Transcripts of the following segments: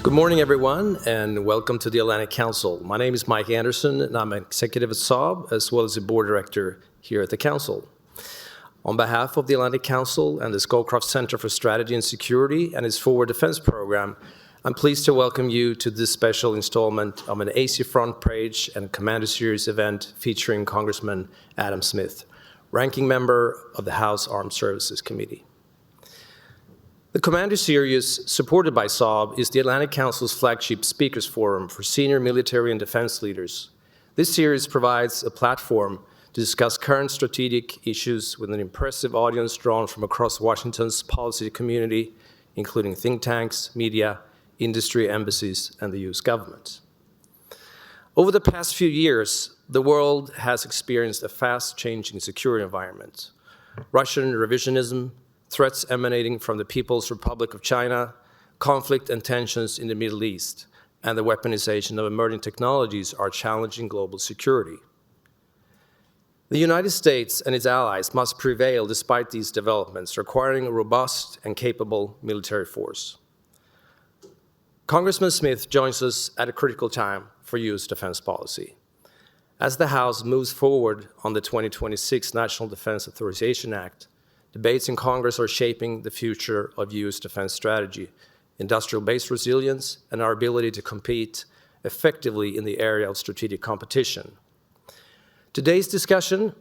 Good morning, everyone, and welcome to the Atlantic Council. My name is Mike Anderson, and I'm an executive at Saab, as well as a board director here at the Council. On behalf of the Atlantic Council and the Scowcroft Center for Strategy and Security and its Forward Defense Program, I'm pleased to welcome you to this special installment of an AC Front Page and Commander Series event featuring Congressman Adam Smith, ranking member of the House Armed Services Committee. The Commander Series, supported by Saab, is the Atlantic Council's flagship speakers forum for senior military and defense leaders. This series provides a platform to discuss current strategic issues with an impressive audience drawn from across Washington's policy community, including think tanks, media, industry, embassies, and the U.S. government. Over the past few years, the world has experienced a fast-changing security environment. Russian revisionism, threats emanating from the People's Republic of China, conflict and tensions in the Middle East, and the weaponization of emerging technologies are challenging global security. The United States and its allies must prevail despite these developments, requiring a robust and capable military force. Congressman Smith joins us at a critical time for U.S. defense policy. As the House moves forward on the 2026 National Defense Authorization Act, debates in Congress are shaping the future of U.S. defense strategy, industrial base resilience, and our ability to compete effectively in the area of strategic competition. Today's discussion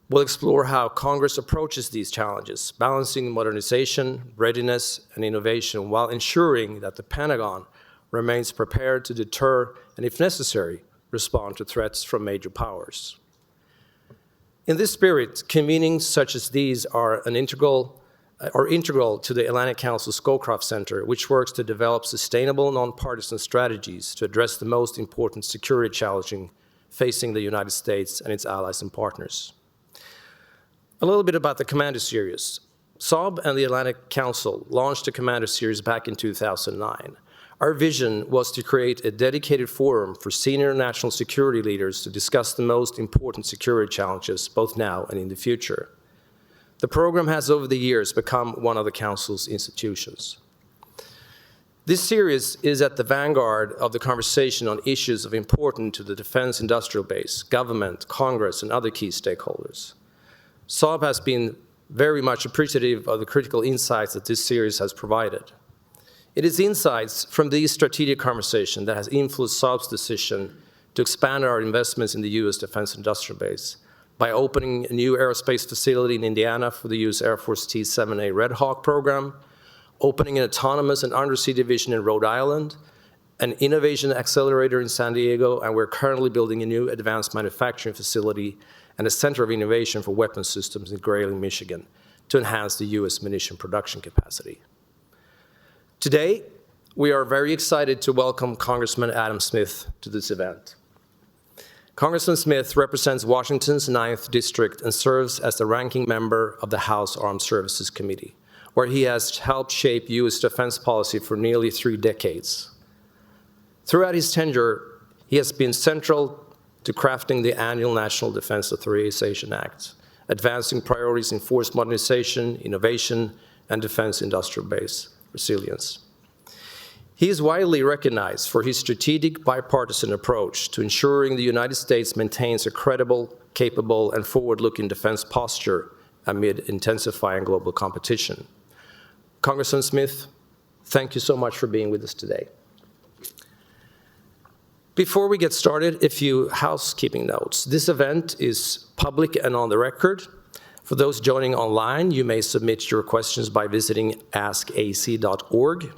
will explore how Congress approaches these challenges, balancing modernization, readiness, and innovation while ensuring that the Pentagon remains prepared to deter and, if necessary, respond to threats from major powers. In this spirit, convenings such as these are integral to the Atlantic Council Scowcroft Center, which works to develop sustainable, nonpartisan strategies to address the most important security challenges facing the United States and its allies and partners. A little bit about the Commander Series. Saab and the Atlantic Council launched the Commander Series back in 2009. Our vision was to create a dedicated forum for senior national security leaders to discuss the most important security challenges, both now and in the future. The program has, over the years, become one of the Council's institutions. This series is at the vanguard of the conversation on issues of importance to the defense industrial base, government, Congress, and other key stakeholders. Saab has been very much appreciative of the critical insights that this series has provided. It is insights from these strategic conversations that has influenced Saab's decision to expand our investments in the U.S. defense industrial base by opening a new aerospace facility in Indiana for the U.S. Air Force T-7A Red Hawk program, opening an autonomous and undersea division in Rhode Island, an innovation accelerator in San Diego, and we're currently building a new advanced manufacturing facility and a center of innovation for weapons systems in Grayling, Michigan, to enhance the U.S. munition production capacity. Today, we are very excited to welcome Congressman Adam Smith to this event. Congressman Smith represents Washington's 9th District and serves as the ranking member of the House Armed Services Committee, where he has helped shape U.S. defense policy for nearly 3 decades. Throughout his tenure, he has been central to crafting the annual National Defense Authorization Act, advancing priorities in force modernization, innovation, and defense industrial base resilience. He is widely recognized for his strategic bipartisan approach to ensuring the United States maintains a credible, capable, and forward-looking defense posture amid intensifying global competition. Congressman Smith, thank you so much for being with us today. Before we get started, a few housekeeping notes. This event is public and on the record. For those joining online, you may submit your questions by visiting askac.org.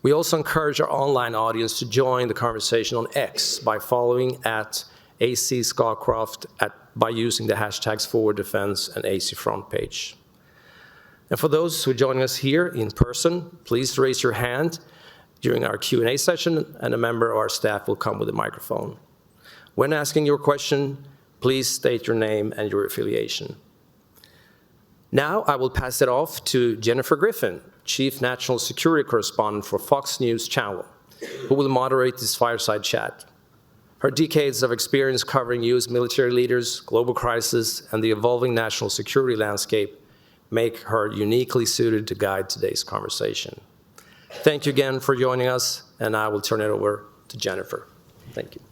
We also encourage our online audience to join the conversation on X by following at AC Scowcroft by using the hashtags Forward Defense and AC Front Page. And for those who are joining us here in person, please raise your hand during our Q&A session, and a member of our staff will come with a microphone. When asking your question, please state your name and your affiliation. Now I will pass it off to Jennifer Griffin, Chief National Security Correspondent for Fox News Channel, who will moderate this fireside chat. Her decades of experience covering U.S. military leaders, global crisis, and the evolving national security landscape make her uniquely suited to guide today's conversation. Thank you again for joining us, and I will turn it over to Jennifer. Thank you.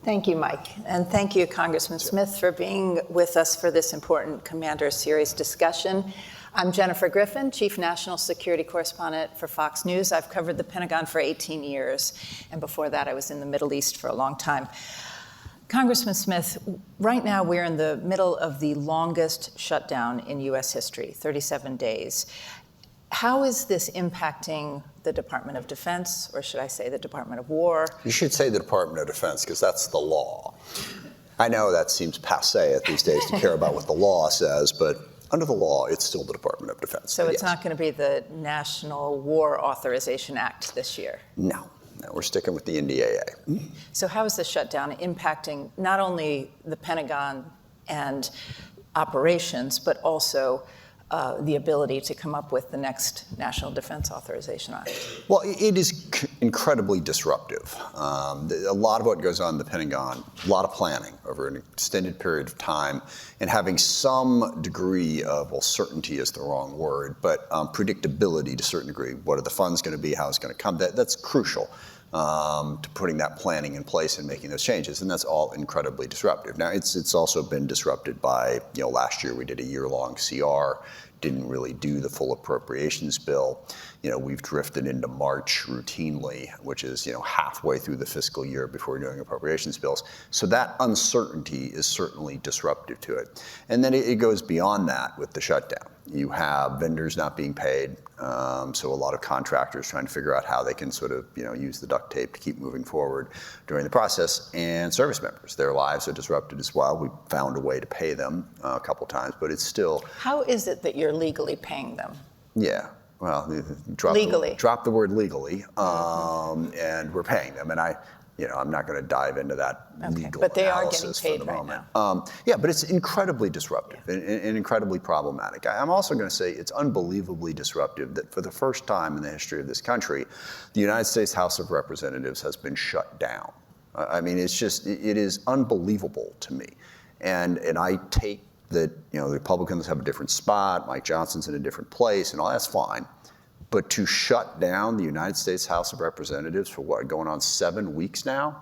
Thank you, Mike. And thank you, Congressman Smith, for being with us for this important Commander Series discussion. I'm Jennifer Griffin, Chief National Security Correspondent for Fox News. I've covered the Pentagon for 18 years, and before that I was in the Middle East for a long time. Congressman Smith, right now we're in the middle of the longest shutdown in U.S. history, 37 days. How is this impacting the Department of Defense, or should I say the Department of War? You should say the Department of Defense, because that's the law. I know that seems passé these days to care about what the law says, but under the law, it's still the Department of Defense. So it's not going to be the National War Authorization Act this year? No, we're sticking with the NDAA. So how is the shutdown impacting not only the Pentagon and operations, but also the ability to come up with the next National Defense Authorization Act? Well, it is incredibly disruptive. A lot of what goes on in the Pentagon, a lot of planning over an extended period of time, and having some degree of, well, certainty is the wrong word, but predictability to a certain degree. What are the funds going to be? How it's going to come? That's crucial to putting that planning in place and making those changes, and that's all incredibly disruptive. Now, it's also been disrupted by, last year we did a year-long CR, didn't really do the full appropriations bill. We've drifted into March routinely, which is, halfway through the fiscal year before doing appropriations bills. So that uncertainty is certainly disruptive to it. And then it goes beyond that with the shutdown. You have vendors not being paid, so a lot of contractors trying to figure out how they can sort of, use the duct tape to keep moving forward during the process, and service members, their lives are disrupted as well. We found a way to pay them a couple times, but it's still... How is it that you're legally paying them? Yeah. Well, drop the word legally, and we're paying them. And I'm not going to dive into that legal but they analysis are getting paid for the right moment. Now. Yeah, but it's incredibly disruptive and incredibly problematic. I'm also going to say it's unbelievably disruptive that for the first time in the history of this country, the United States House of Representatives has been shut down. I mean, it is unbelievable to me. And I take that, the Republicans have a different spot, Mike Johnson's in a different place, and all that's fine. But to shut down the United States House of Representatives for what, going on 7 weeks now?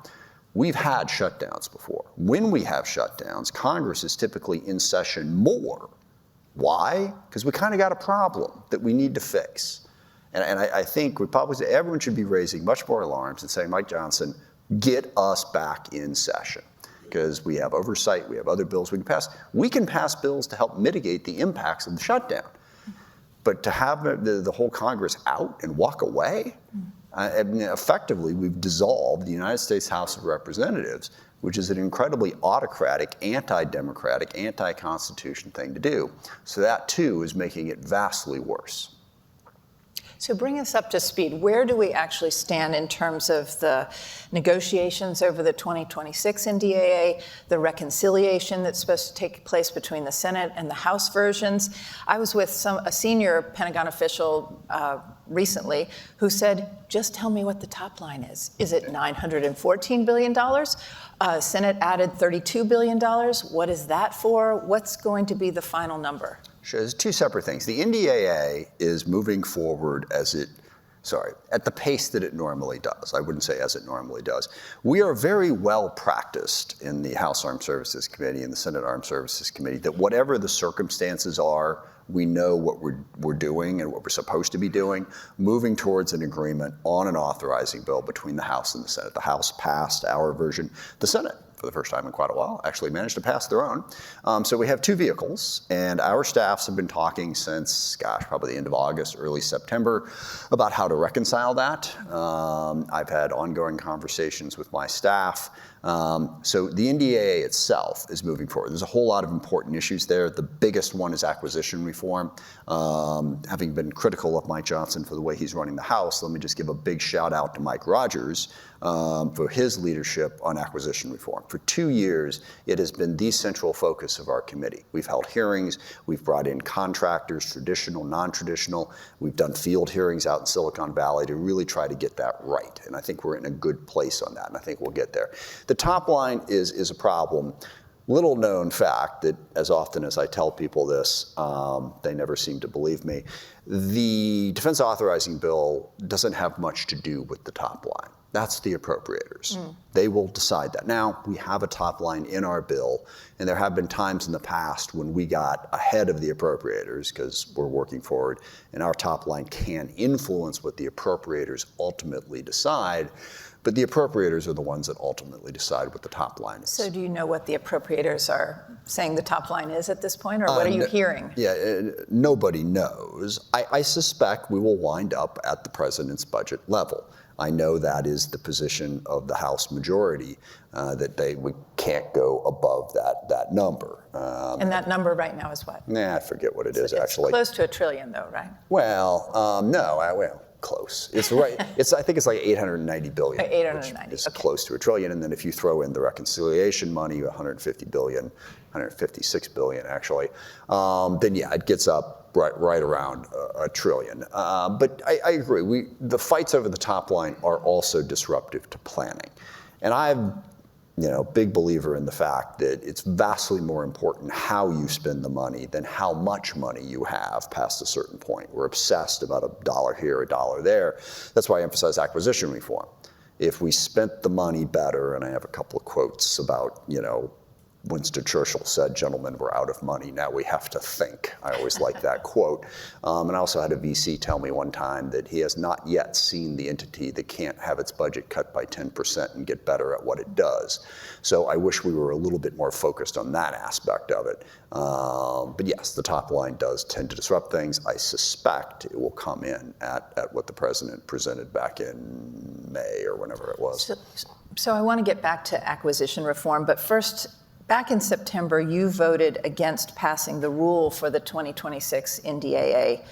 We've had shutdowns before. When we have shutdowns, Congress is typically in session more. Why? Because we kind of got a problem that we need to fix. And I think Republicans, everyone should be raising much more alarms and saying, Mike Johnson, get us back in session. Because we have oversight, we have other bills we can pass. We can pass bills to help mitigate the impacts of the shutdown. But to have the whole Congress out and walk away, effectively we've dissolved the United States House of Representatives, which is an incredibly autocratic, anti-democratic, anti-constitution thing to do. So that too is making it vastly worse. So bring us up to speed. Where do we actually stand in terms of the negotiations over the 2026 NDAA, the reconciliation that's supposed to take place between the Senate and the House versions? I was with a senior Pentagon official recently who said, just tell me what the top line is. Is it $914 billion? Senate added $32 billion. What is that for? What's going to be the final number? Sure, there's two separate things. The NDAA is moving forward at the pace that it normally does. I wouldn't say as it normally does. We are very well practiced in the House Armed Services Committee and the Senate Armed Services Committee that whatever the circumstances are, we know what we're doing and what we're supposed to be doing, moving towards an agreement on an authorizing bill between the House and the Senate. The House passed our version. The Senate, for the first time in quite a while, actually managed to pass their own. So we have two vehicles, and our staffs have been talking since, probably the end of August, early September, about how to reconcile that. I've had ongoing conversations with my staff. So the NDAA itself is moving forward. There's a whole lot of important issues there. The biggest one is acquisition reform. Having been critical of Mike Johnson for the way he's running the House, let me just give a big shout out to Mike Rogers for his leadership on acquisition reform. For 2 years, it has been the central focus of our committee. We've held hearings, we've brought in contractors, traditional, non-traditional. We've done field hearings out in Silicon Valley to really try to get that right. And I think we're in a good place on that, and I think we'll get there. The top line is a problem. Little known fact that as often as I tell people this, they never seem to believe me. The defense authorizing bill doesn't have much to do with the top line. That's the appropriators. They will decide that. Now, we have a top line in our bill, and there have been times in the past when we got ahead of the appropriators because we're working forward, and our top line can influence what the appropriators ultimately decide. But the appropriators are the ones that ultimately decide what the top line is. So do you know what the appropriators are saying the top line is at this point, or what are you hearing? Yeah, nobody knows. I suspect we will wind up at the president's budget level. I know that is the position of the House majority, that we can't go above that number. And that number right now is what? I forget what it is actually. It's close to $1 trillion though, right? Well, no, close. It's right. I think it's like 890 billion. 890. Which is close to $1 trillion, and then if you throw in the reconciliation money, 150 billion, 156 billion actually, then yeah, it gets up right around $1 trillion. But I agree. The fights over the top line are also disruptive to planning, and I'm big believer in the fact that it's vastly more important how you spend the money than how much money you have past a certain point. We're obsessed about $1 here, $1 there. That's why I emphasize acquisition reform. If we spent the money better, and I have a couple of quotes about, Winston Churchill said, "Gentlemen, we're out of money. Now we have to think." I always like that quote. And I also had a VC tell me one time that he has not yet seen the entity that can't have its budget cut by 10% and get better at what it does. So I wish we were a little bit more focused on that aspect of it. But yes, the top line does tend to disrupt things. I suspect it will come in at what the president presented back in May or whenever it was. So I want to get back to acquisition reform, but first, back in September, you voted against passing the rule for the 2026 NDAA.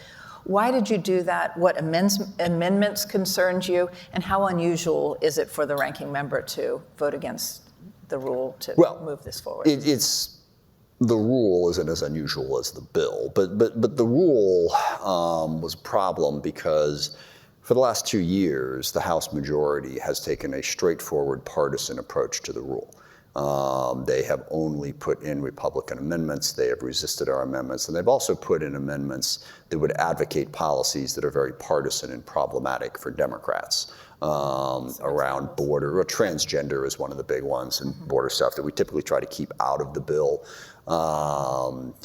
Why did you do that? What amendments concerned you? And how unusual is it for the ranking member to vote against the rule to move this forward? The rule isn't as unusual as the bill, but the rule was a problem because for the last 2 years, the House majority has taken a straightforward partisan approach to the rule. They have only put in Republican amendments. They have resisted our amendments. And they've also put in amendments that would advocate policies that are very partisan and problematic for Democrats around border. Or transgender is one of the big ones, and border stuff that we typically try to keep out of the bill. The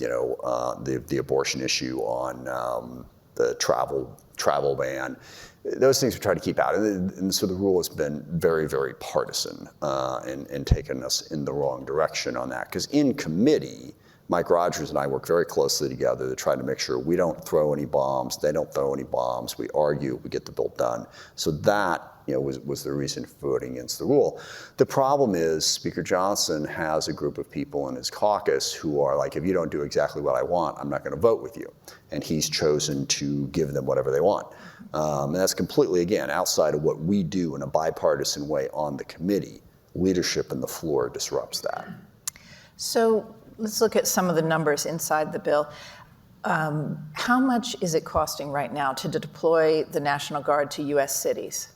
abortion issue on the travel ban. Those things we try to keep out. And so the rule has been very, very partisan and taken us in the wrong direction on that. Because in committee, Mike Rogers and I work very closely together to try to make sure we don't throw any bombs, they don't throw any bombs, we argue, we get the bill done. So that was the reason for voting against the rule. The problem is Speaker Johnson has a group of people in his caucus who are like, if you don't do exactly what I want, I'm not going to vote with you. And he's chosen to give them whatever they want. And that's completely, again, outside of what we do in a bipartisan way on the committee. Leadership on the floor disrupts that. So let's look at some of the numbers inside the bill. How much is it costing right now to deploy the National Guard to U.S. cities?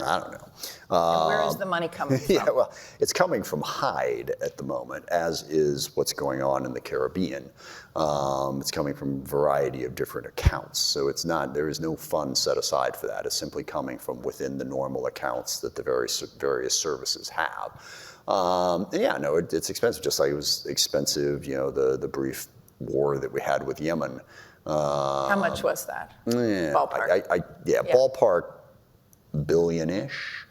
I don't know. And where is the money coming from? Yeah, well, it's coming from Hyde at the moment, as is what's going on in the Caribbean. It's coming from a variety of different accounts. So there is no fund set aside for that. It's simply coming from within the normal accounts that the various services have. It's expensive, just like it was expensive, the brief war that we had with Yemen. How much was that? Ballpark. Ballpark. Billion-ish.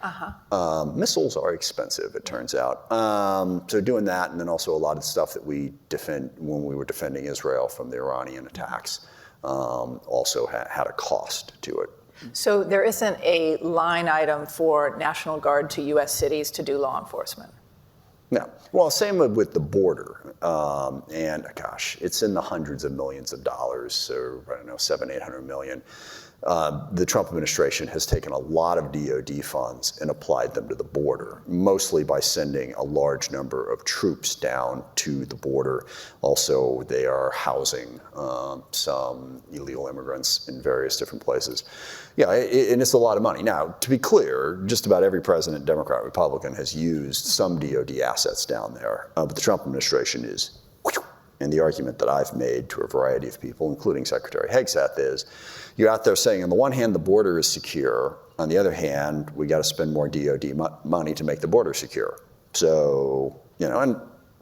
Missiles are expensive, it turns out. So doing that, and then also a lot of stuff that we defend when we were defending Israel from the Iranian attacks also had a cost to it. So there isn't a line item for National Guard to U.S. cities to do law enforcement? No. Well, same with the border. And gosh, it's in the hundreds of millions of dollars, so I don't know, $700-800 million. the Trump administration has taken a lot of DoD funds and applied them to the border, mostly by sending a large number of troops down to the border. Also, they are housing some illegal immigrants in various different places. Yeah, and it's a lot of money. Now, to be clear, just about every president, Democrat, Republican, has used some DoD assets down there, but the Trump administration is. And the argument that I've made to a variety of people, including Secretary Hegseth, is you're out there saying, on the one hand, the border is secure. On the other hand, we got to spend more DoD money to make the border secure. So, and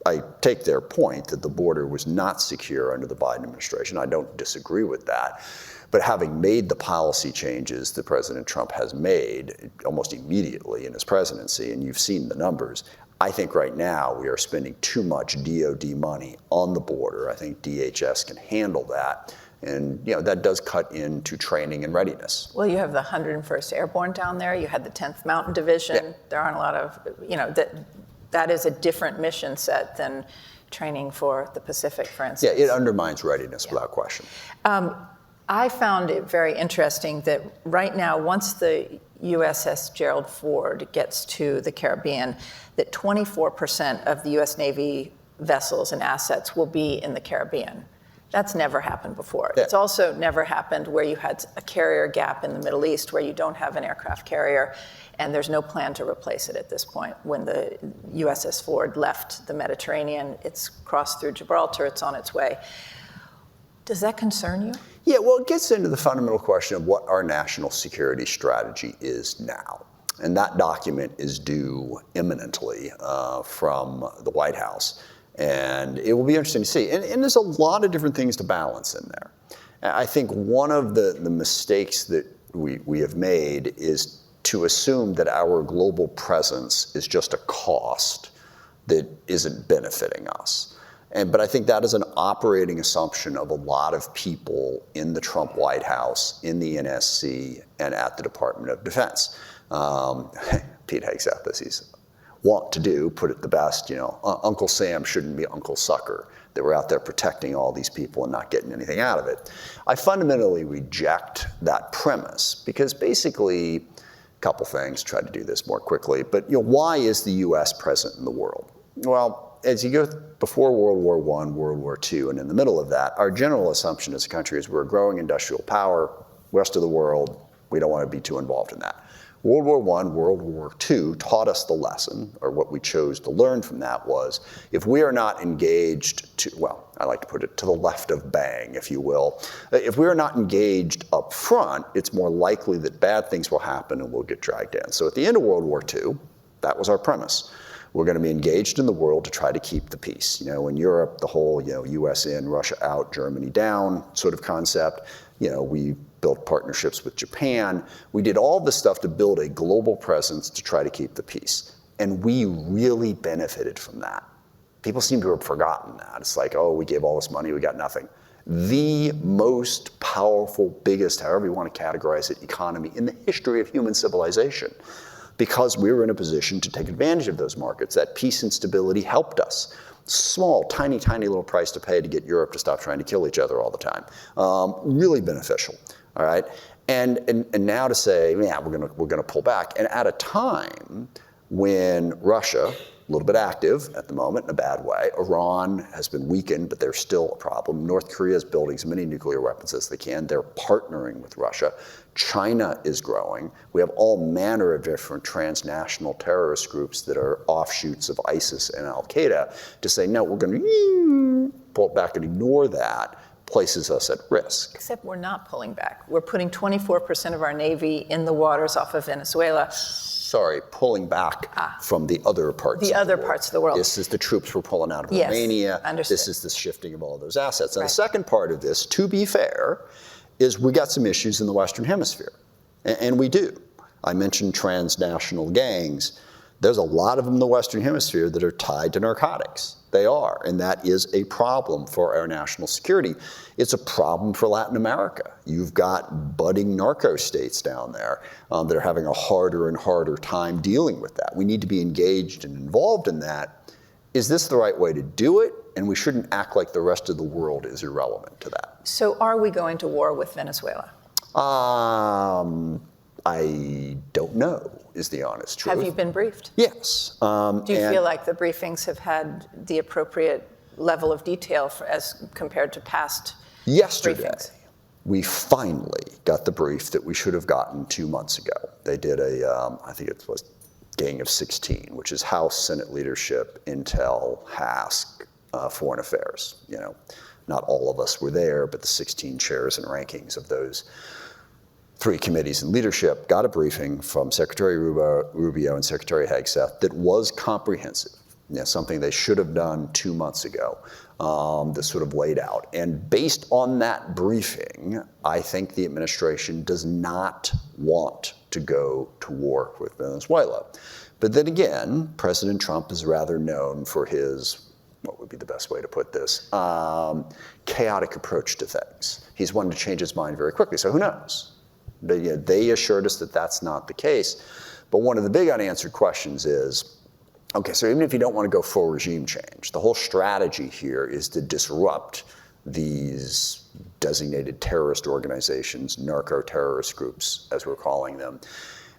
I take their point that the border was not secure under the Biden administration. I don't disagree with that. But having made the policy changes that President Trump has made almost immediately in his presidency, and you've seen the numbers, I think right now we are spending too much DoD money on the border. I think DHS can handle that. And that does cut into training and readiness. Well, you have the 101st Airborne down there. You had the 10th Mountain Division. Yeah. There aren't a lot of, that is a different mission set than training for the Pacific, for instance. Yeah, it undermines readiness without question. I found it very interesting that right now, once the USS Gerald Ford gets to the Caribbean, that 24% of the U.S. Navy vessels and assets will be in the Caribbean. That's never happened before. Yeah. It's also never happened where you had a carrier gap in the Middle East where you don't have an aircraft carrier, and there's no plan to replace it at this point. When the USS Ford left the Mediterranean, it's crossed through Gibraltar, it's on its way. Does that concern you? Yeah, well, it gets into the fundamental question of what our national security strategy is now. And that document is due imminently from the White House. And it will be interesting to see. And there's a lot of different things to balance in there. I think one of the mistakes that we have made is to assume that our global presence is just a cost that isn't benefiting us. But I think that is an operating assumption of a lot of people in the Trump White House, in the NSC, and at the Department of Defense. Pete Hegseth, as he's wont to do, put it the best, Uncle Sam shouldn't be Uncle Sucker. They were out there protecting all these people and not getting anything out of it. I fundamentally reject that premise because basically, a couple things, try to do this more quickly, but why is the US present in the world? Well, as you go before World War I, World War II, and in the middle of that, our general assumption as a country is we're a growing industrial power, rest of the world, we don't want to be too involved in that. World War I, World War II taught us the lesson, or what we chose to learn from that was, if we are not engaged I like to put it to the left of bang, if you will. If we are not engaged up front, it's more likely that bad things will happen and we'll get dragged in. So at the end of World War II, that was our premise. We're going to be engaged in the world to try to keep the peace. In Europe, the whole, US in, Russia out, Germany down sort of concept. We built partnerships with Japan. We did all this stuff to build a global presence to try to keep the peace. And we really benefited from that. People seem to have forgotten that. It's like, oh, we gave all this money, we got nothing. The most powerful, biggest, however you want to categorize it, economy in the history of human civilization. Because we were in a position to take advantage of those markets. That peace and stability helped us. Small, tiny, tiny little price to pay to get Europe to stop trying to kill each other all the time. Really beneficial, all right? And now to say, yeah, we're gonna pull back. And at a time when Russia, a little bit active at the moment in a bad way. Iran has been weakened, but they're still a problem. North Korea is building as many nuclear weapons as they can. They're partnering with Russia. China is growing. We have all manner of different transnational terrorist groups that are offshoots of ISIS and Al-Qaeda to say, no, we're going to pull it back and ignore that, places us at risk. Except we're not pulling back. We're putting 24% of our Navy in the waters off of Venezuela. Sorry, pulling back from the other parts the other parts of the world. This is the troops we're pulling out of Romania. Understood. This is the shifting of all those assets. And the second part of this, to be fair, is we got some issues in the Western Hemisphere. And we do. I mentioned transnational gangs. There's a lot of them in the Western Hemisphere that are tied to narcotics. They are, and that is a problem for our national security. It's a problem for Latin America. You've got budding narco states down there that are having a harder and harder time dealing with that. We need to be engaged and involved in that. Is this the right way to do it? And we shouldn't act like the rest of the world is irrelevant to that. So are we going to war with Venezuela? I don't know, is the honest truth. Have you been briefed? Yes. Do you feel like the briefings have had the appropriate level of detail as compared to past Yesterday, briefings? we finally got the brief that we should have gotten 2 months ago. They did I think it was Gang of 16, which is House, Senate leadership, Intel, HASC, Foreign Affairs. Not all of us were there, but the 16 chairs and rankings of those 3 committees in leadership got a briefing from Secretary Rubio and Secretary Hegseth that was comprehensive. Something they should have done 2 months ago, that sort of laid out. And based on that briefing, I think the administration does not want to go to war with Venezuela. But then again, President Trump is rather known for his, what would be the best way to put this, chaotic approach to things. He's one to change his mind very quickly, so who knows? They assured us that that's not the case. But one of the big unanswered questions is, okay, so even if you don't want to go full regime change, the whole strategy here is to disrupt these designated terrorist organizations, narco-terrorist groups, as we're calling them.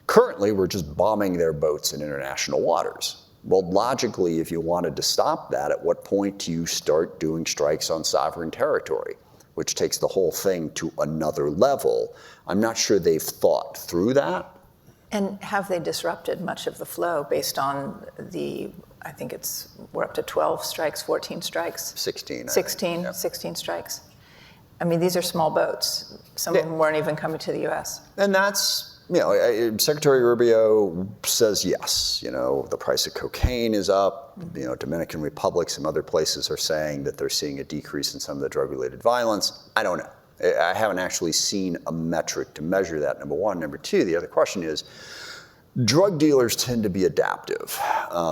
Currently, we're just bombing their boats in international waters. Well, logically, if you wanted to stop that, at what point do you start doing strikes on sovereign territory, which takes the whole thing to another level? I'm not sure they've thought through that. And have they disrupted much of the flow based on I think we're up to 12 strikes, 14 strikes? 16. 16 strikes. I mean, these are small boats. Some of them weren't even coming to the U.S. And that's, Secretary Rubio says yes. The price of cocaine is up. Dominican Republic, some other places are saying that they're seeing a decrease in some of the drug-related violence. I don't know. I haven't actually seen a metric to measure that, number one. Number two, the other question is, drug dealers tend to be adaptive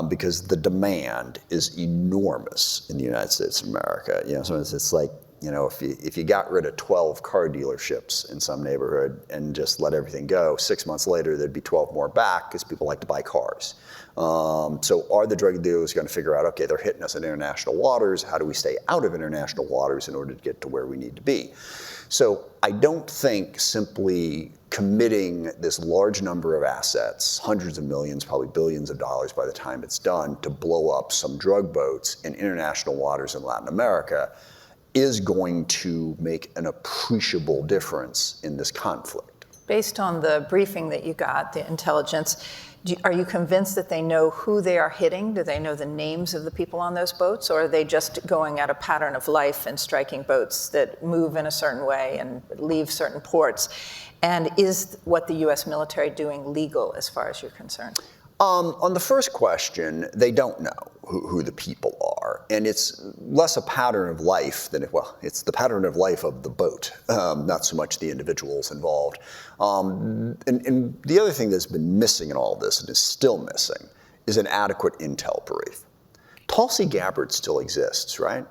because the demand is enormous in the United States of America. So it's like, if you got rid of 12 car dealerships in some neighborhood and just let everything go, 6 months later there'd be 12 more back because people like to buy cars. So are the drug dealers going to figure out, okay, they're hitting us in international waters, how do we stay out of international waters in order to get to where we need to be? So I don't think simply committing this large number of assets, hundreds of millions, probably billions of dollars by the time it's done, to blow up some drug boats in international waters in Latin America is going to make an appreciable difference in this conflict. Based on the briefing that you got, the intelligence, are you convinced that they know who they are hitting? Do they know the names of the people on those boats? Or are they just going at a pattern of life and striking boats that move in a certain way and leave certain ports? And is what the U.S. military doing legal as far as you're concerned? On the first question, they don't know who the people are. And it's less a pattern of life than, it's the pattern of life of the boat, not so much the individuals involved. And the other thing that's been missing in all of this, and is still missing, is an adequate intel brief. Tulsi Gabbard still exists, right?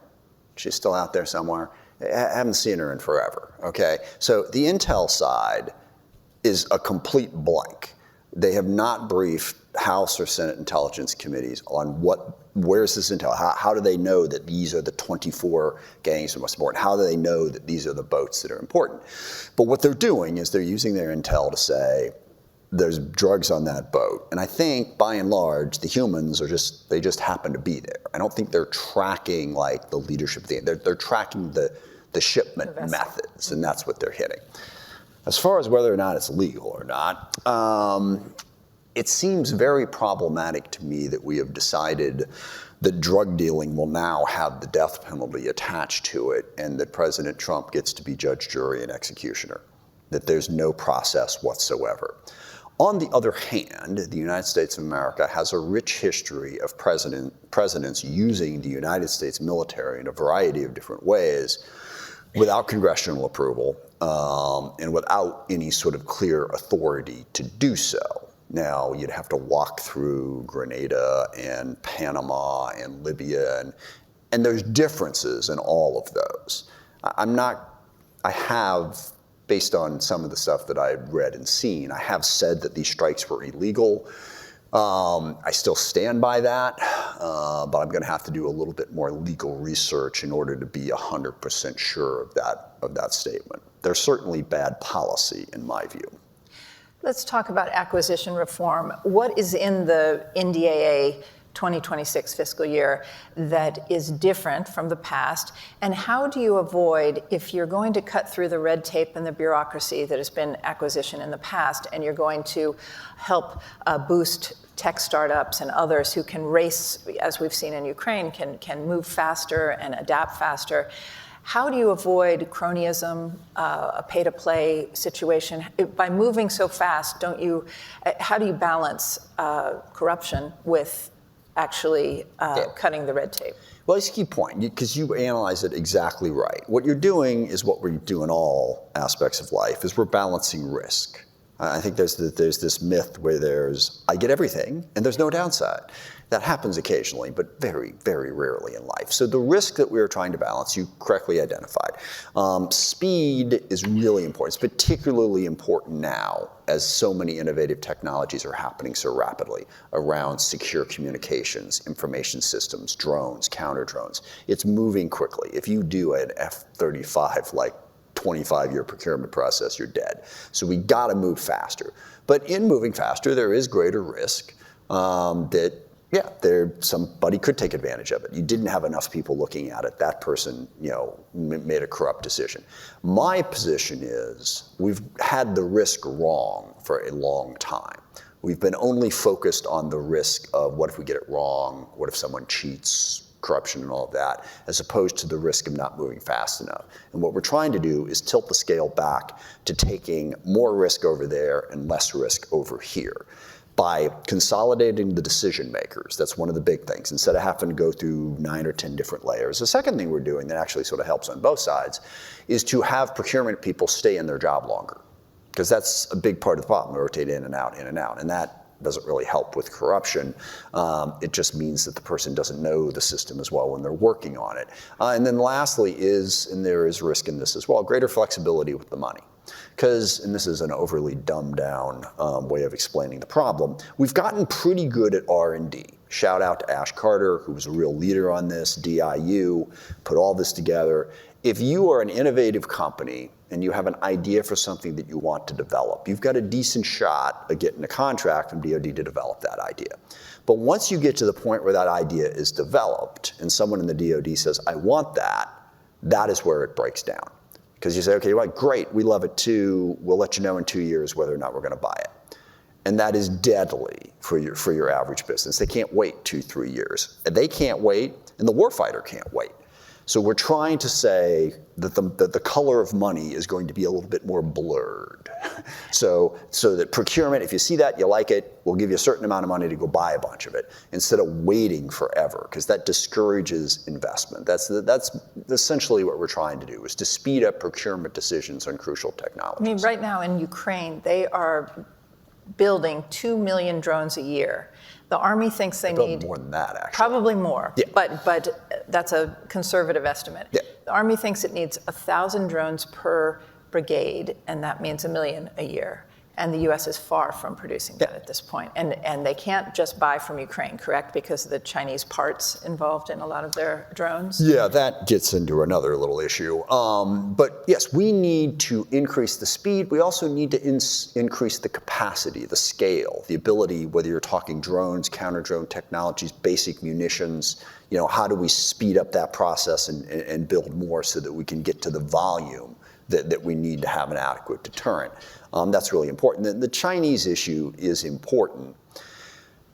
She's still out there somewhere. I haven't seen her in forever, okay? So the intel side is a complete blank. They have not briefed House or Senate Intelligence Committees on where's this intel? How do they know that these are the 24 gangs that are most important? How do they know that these are the boats that are important? But what they're doing is they're using their intel to say there's drugs on that boat. And I think, by and large, the humans they just happen to be there. I don't think they're tracking like the leadership. They're tracking the shipment methods, and that's what they're hitting. As far as whether or not it's legal or not, it seems very problematic to me that we have decided that drug dealing will now have the death penalty attached to it, and that President Trump gets to be judge, jury, and executioner, that there's no process whatsoever. On the other hand, the United States of America has a rich history of presidents using the United States military in a variety of different ways without congressional approval and without any sort of clear authority to do so. Now, you'd have to walk through Grenada and Panama and Libya, and there's differences in all of those. I have, based on some of the stuff that I've read and seen, I have said that these strikes were illegal. I still stand by that. but I'm going to have to do a little bit more legal research in order to be 100% sure of that statement. There's certainly bad policy in my view. Let's talk about acquisition reform. What is in the NDAA 2026 fiscal year that is different from the past? And how do you avoid, if you're going to cut through the red tape and the bureaucracy that has been acquisition in the past, and you're going to help boost tech startups and others who can race, as we've seen in Ukraine, can move faster and adapt faster, how do you avoid cronyism, a pay-to-play situation? By moving so fast, how do you balance corruption with actually cutting the red tape? Well, it's a key point, because you analyze it exactly right. What you're doing is what we do in all aspects of life, is we're balancing risk. I think there's this myth where I get everything and there's no downside. That happens occasionally, but very, very rarely in life. So the risk that we are trying to balance, you correctly identified. Speed is really important. It's particularly important now as so many innovative technologies are happening so rapidly around secure communications, information systems, drones, counter drones. It's moving quickly. If you do an F-35 like 25-year procurement process, you're dead. So we got to move faster. But in moving faster, there is greater risk that somebody could take advantage of it. You didn't have enough people looking at it. That person, made a corrupt decision. My position is we've had the risk wrong for a long time. We've been only focused on the risk of what if we get it wrong, what if someone cheats, corruption and all of that, as opposed to the risk of not moving fast enough. And what we're trying to do is tilt the scale back to taking more risk over there and less risk over here. By consolidating the decision makers, that's one of the big things, instead of having to go through 9 or 10 different layers. The second thing we're doing that actually sort of helps on both sides is to have procurement people stay in their job longer, because that's a big part of the problem, rotate in and out, and that doesn't really help with corruption. It just means that the person doesn't know the system as well when they're working on it. And then lastly and there is risk in this as well, greater flexibility with the money. Because, and this is an overly dumbed down way of explaining the problem, we've gotten pretty good at R&D. Shout out to Ash Carter, who was a real leader on this, DIU, put all this together. If you are an innovative company and you have an idea for something that you want to develop, you've got a decent shot of getting a contract from DoD to develop that idea. But once you get to the point where that idea is developed and someone in the DoD says, I want that, that is where it breaks down. Because you say, okay, well, great, we love it too, we'll let you know in 2 years whether or not we're going to buy it. And that is deadly for your average business. They can't wait 2-3 years. They can't wait, and the warfighter can't wait. So we're trying to say that the color of money is going to be a little bit more blurred. So that procurement, if you see that, you like it, we'll give you a certain amount of money to go buy a bunch of it, instead of waiting forever, because that discourages investment. That's essentially what we're trying to do, is to speed up procurement decisions on crucial technologies. I mean, right now in Ukraine, they are building 2 million drones a year. The Army thinks they need more than that, actually. Probably more, yeah. but that's a conservative estimate. Yeah. The Army thinks it needs 1,000 drones per brigade, and that means 1 million a year. And the U.S. is far from producing that at this point. And they can't just buy from Ukraine, correct? Because of the Chinese parts involved in a lot of their drones? Yeah, that gets into another little issue. But yes, we need to increase the speed. We also need to increase the capacity, the scale, the ability, whether you're talking drones, counter-drone technologies, basic munitions, how do we speed up that process and build more so that we can get to the volume that we need to have an adequate deterrent. That's really important. The Chinese issue is important.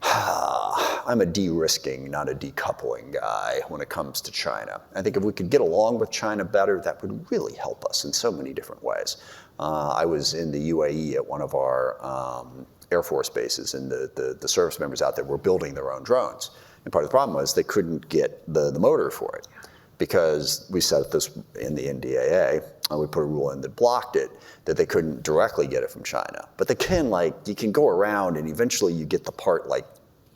I'm a de-risking, not a decoupling guy when it comes to China. I think if we could get along with China better, that would really help us in so many different ways. I was in the UAE at one of our Air Force bases, and the service members out there were building their own drones. And part of the problem was they couldn't get the motor for it, because we set this in the NDAA, and we put a rule in that blocked it, that they couldn't directly get it from China. But they can, you can go around and eventually you get the part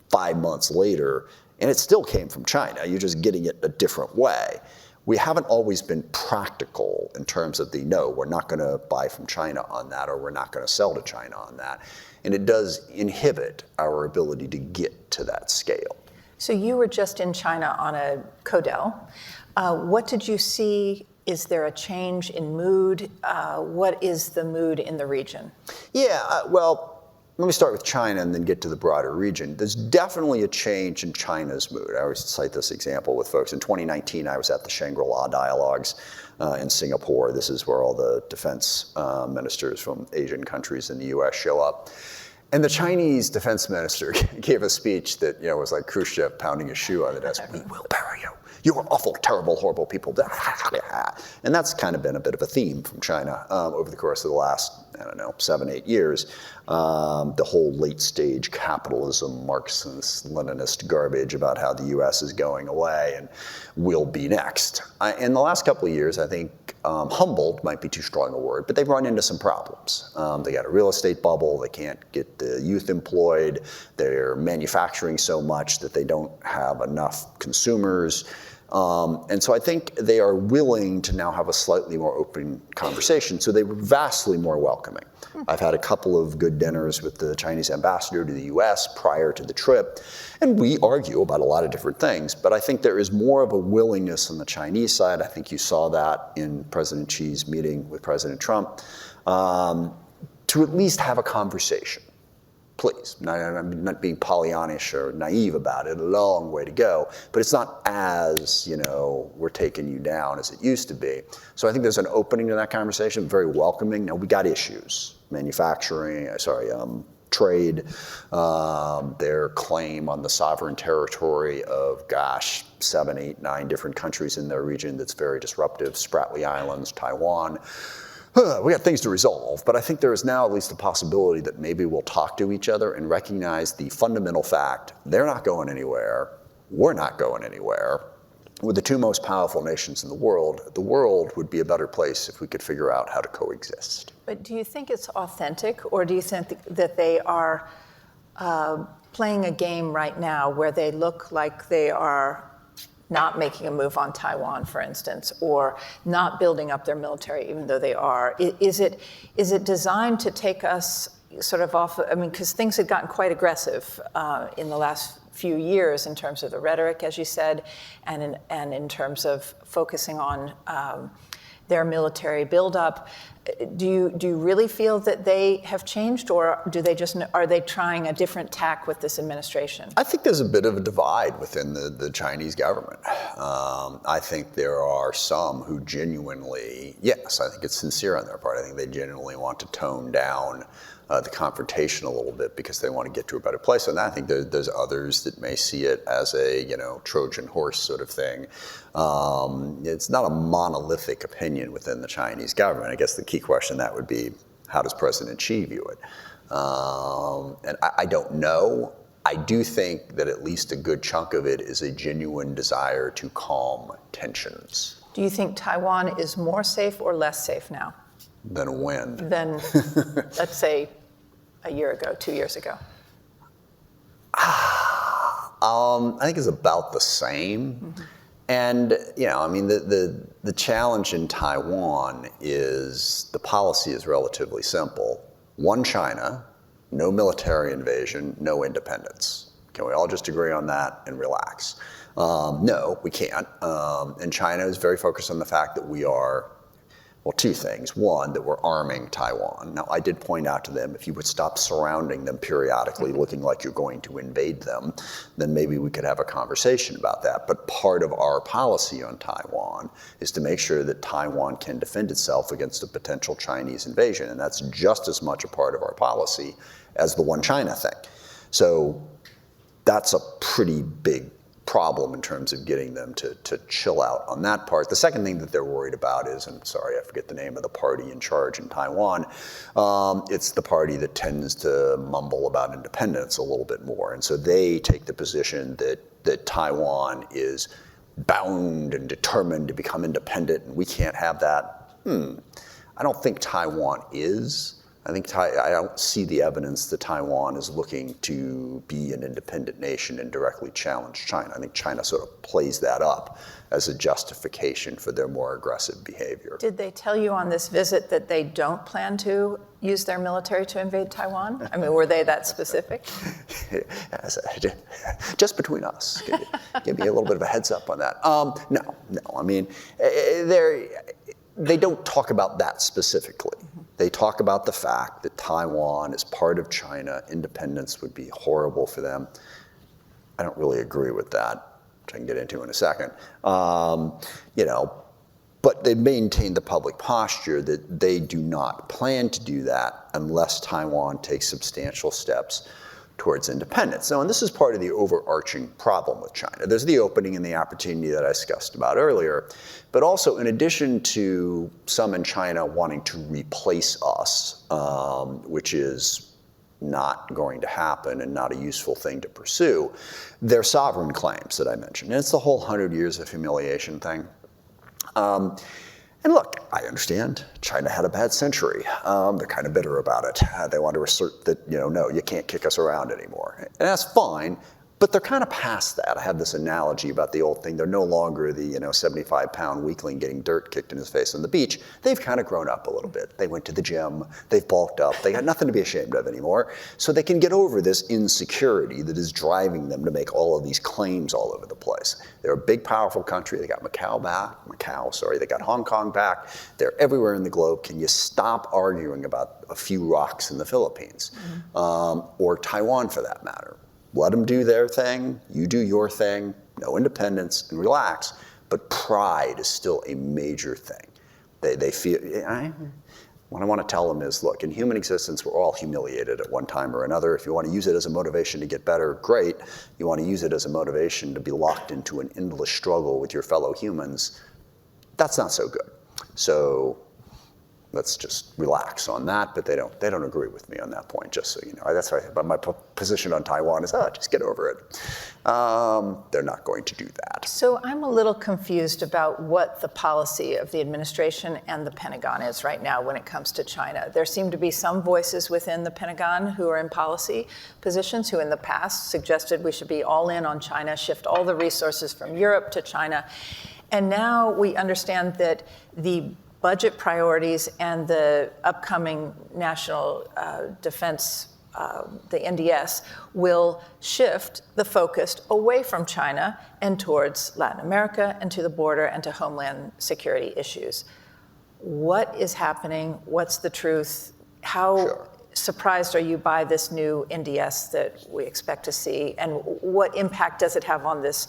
5 months later, and it still came from China. You're just getting it a different way. We haven't always been practical in terms of no, we're not going to buy from China on that, or we're not going to sell to China on that. And it does inhibit our ability to get to that scale. So you were just in China on a CODEL. What did you see? Is there a change in mood? What is the mood in the region? Yeah, well, let me start with China and then get to the broader region. There's definitely a change in China's mood. I always cite this example with folks. In 2019, I was at the Shangri-La Dialogues in Singapore. This is where all the defense ministers from Asian countries in the US show up. And the Chinese defense minister gave a speech that was like Khrushchev pounding his shoe on the desk. We will bury you. You are awful, terrible, horrible people. And that's kind of been a bit of a theme from China over the course of the last, 7, 8 years. The whole late stage capitalism, Marxist, Leninist garbage about how the US is going away and will be next. In the last couple of years, I think humbled might be too strong a word, but they've run into some problems. They got a real estate bubble. They can't get the youth employed. They're manufacturing so much that they don't have enough consumers. And so I think they are willing to now have a slightly more open conversation. So they were vastly more welcoming. I've had a couple of good dinners with the Chinese ambassador to the US prior to the trip, and we argue about a lot of different things. But I think there is more of a willingness on the Chinese side. I think you saw that in President Xi's meeting with President Trump, to at least have a conversation. Please, I'm not being Pollyannish or naive about it, a long way to go, but it's not as, we're taking you down as it used to be. So I think there's an opening to that conversation, very welcoming. Now, we got issues, trade, their claim on the sovereign territory of, 7, 8, 9 different countries in their region that's very disruptive, Spratly Islands, Taiwan. We got things to resolve, but I think there is now at least a possibility that maybe we'll talk to each other and recognize the fundamental fact they're not going anywhere, we're not going anywhere. We're the two most powerful nations in the world would be a better place if we could figure out how to coexist. But do you think it's authentic, or do you think that they are playing a game right now where they look like they are not making a move on Taiwan, for instance, or not building up their military, even though they are? Is it designed to take us sort of off? Because things had gotten quite aggressive in the last few years in terms of the rhetoric, as you said, and in terms of focusing on their military buildup. Do you really feel that they have changed, or are they trying a different tack with this administration? I think there's a bit of a divide within the Chinese government. I think there are some who genuinely, yes, I think it's sincere on their part. I think they genuinely want to tone down the confrontation a little bit because they want to get to a better place. And I think there's others that may see it as a Trojan horse sort of thing. It's not a monolithic opinion within the Chinese government. I guess the key question that would be, how does President Xi view it? And I don't know. I do think that at least a good chunk of it is a genuine desire to calm tensions. Do you think Taiwan is more safe or less safe now? Than when? Than, let's say, a year ago, 2 years ago? I think it's about the same. Mm-hmm. And, the challenge in Taiwan is the policy is relatively simple. One China, no military invasion, no independence. Can we all just agree on that and relax? No, we can't. And China is very focused on the fact that we are, two things. One, that we're arming Taiwan. Now, I did point out to them, if you would stop surrounding them periodically, looking like you're going to invade them, then maybe we could have a conversation about that. But part of our policy on Taiwan is to make sure that Taiwan can defend itself against a potential Chinese invasion. And that's just as much a part of our policy as the one China thing. So that's a pretty big problem in terms of getting them to chill out on that part. The second thing that they're worried about is, and sorry, I forget the name of the party in charge in Taiwan, it's the party that tends to mumble about independence a little bit more. And so they take the position that Taiwan is bound and determined to become independent and we can't have that. I don't think Taiwan is. I don't see the evidence that Taiwan is looking to be an independent nation and directly challenge China. I think China sort of plays that up as a justification for their more aggressive behavior. Did they tell you on this visit that they don't plan to use their military to invade Taiwan? I mean, were they that specific? Just between us. Give me a little bit of a heads up on that. No. I mean, they don't talk about that specifically. They talk about the fact that Taiwan is part of China. Independence would be horrible for them. I don't really agree with that, which I can get into in a second. But they maintain the public posture that they do not plan to do that unless Taiwan takes substantial steps towards independence. Now, and this is part of the overarching problem with China. There's the opening and the opportunity that I discussed about earlier, but also in addition to some in China wanting to replace us, which is not going to happen and not a useful thing to pursue, their sovereign claims that I mentioned. And it's the whole 100 years of humiliation thing. And look, I understand China had a bad century. They're kind of bitter about it. They want to assert that, no, you can't kick us around anymore. And that's fine, but they're kind of past that. I have this analogy about the old thing. They're no longer the 75-pound weakling getting dirt kicked in his face on the beach. They've kind of grown up a little bit. They went to the gym. They've bulked up. They got nothing to be ashamed of anymore. So they can get over this insecurity that is driving them to make all of these claims all over the place. They're a big, powerful country. They got They got Hong Kong back. They're everywhere in the globe. Can you stop arguing about a few rocks in the Philippines? Or Taiwan, for that matter? Let them do their thing, you do your thing, no independence, and relax. But pride is still a major thing. They feel, what I want to tell them is, look, in human existence, we're all humiliated at one time or another. If you want to use it as a motivation to get better, great. You want to use it as a motivation to be locked into an endless struggle with your fellow humans, that's not so good. So let's just relax on that, but they don't agree with me on that point, just so you know. That's why my position on Taiwan is, just get over it. They're not going to do that. So I'm a little confused about what the policy of the administration and the Pentagon is right now when it comes to China. There seem to be some voices within the Pentagon who are in policy positions who in the past suggested we should be all in on China, shift all the resources from Europe to China. And now we understand that the budget priorities and the upcoming National Defense, the NDS, will shift the focus away from China and towards Latin America and to the border and to homeland security issues. What is happening? What's the truth? How surprised are you by this new NDS that we expect to see? And what impact does it have on this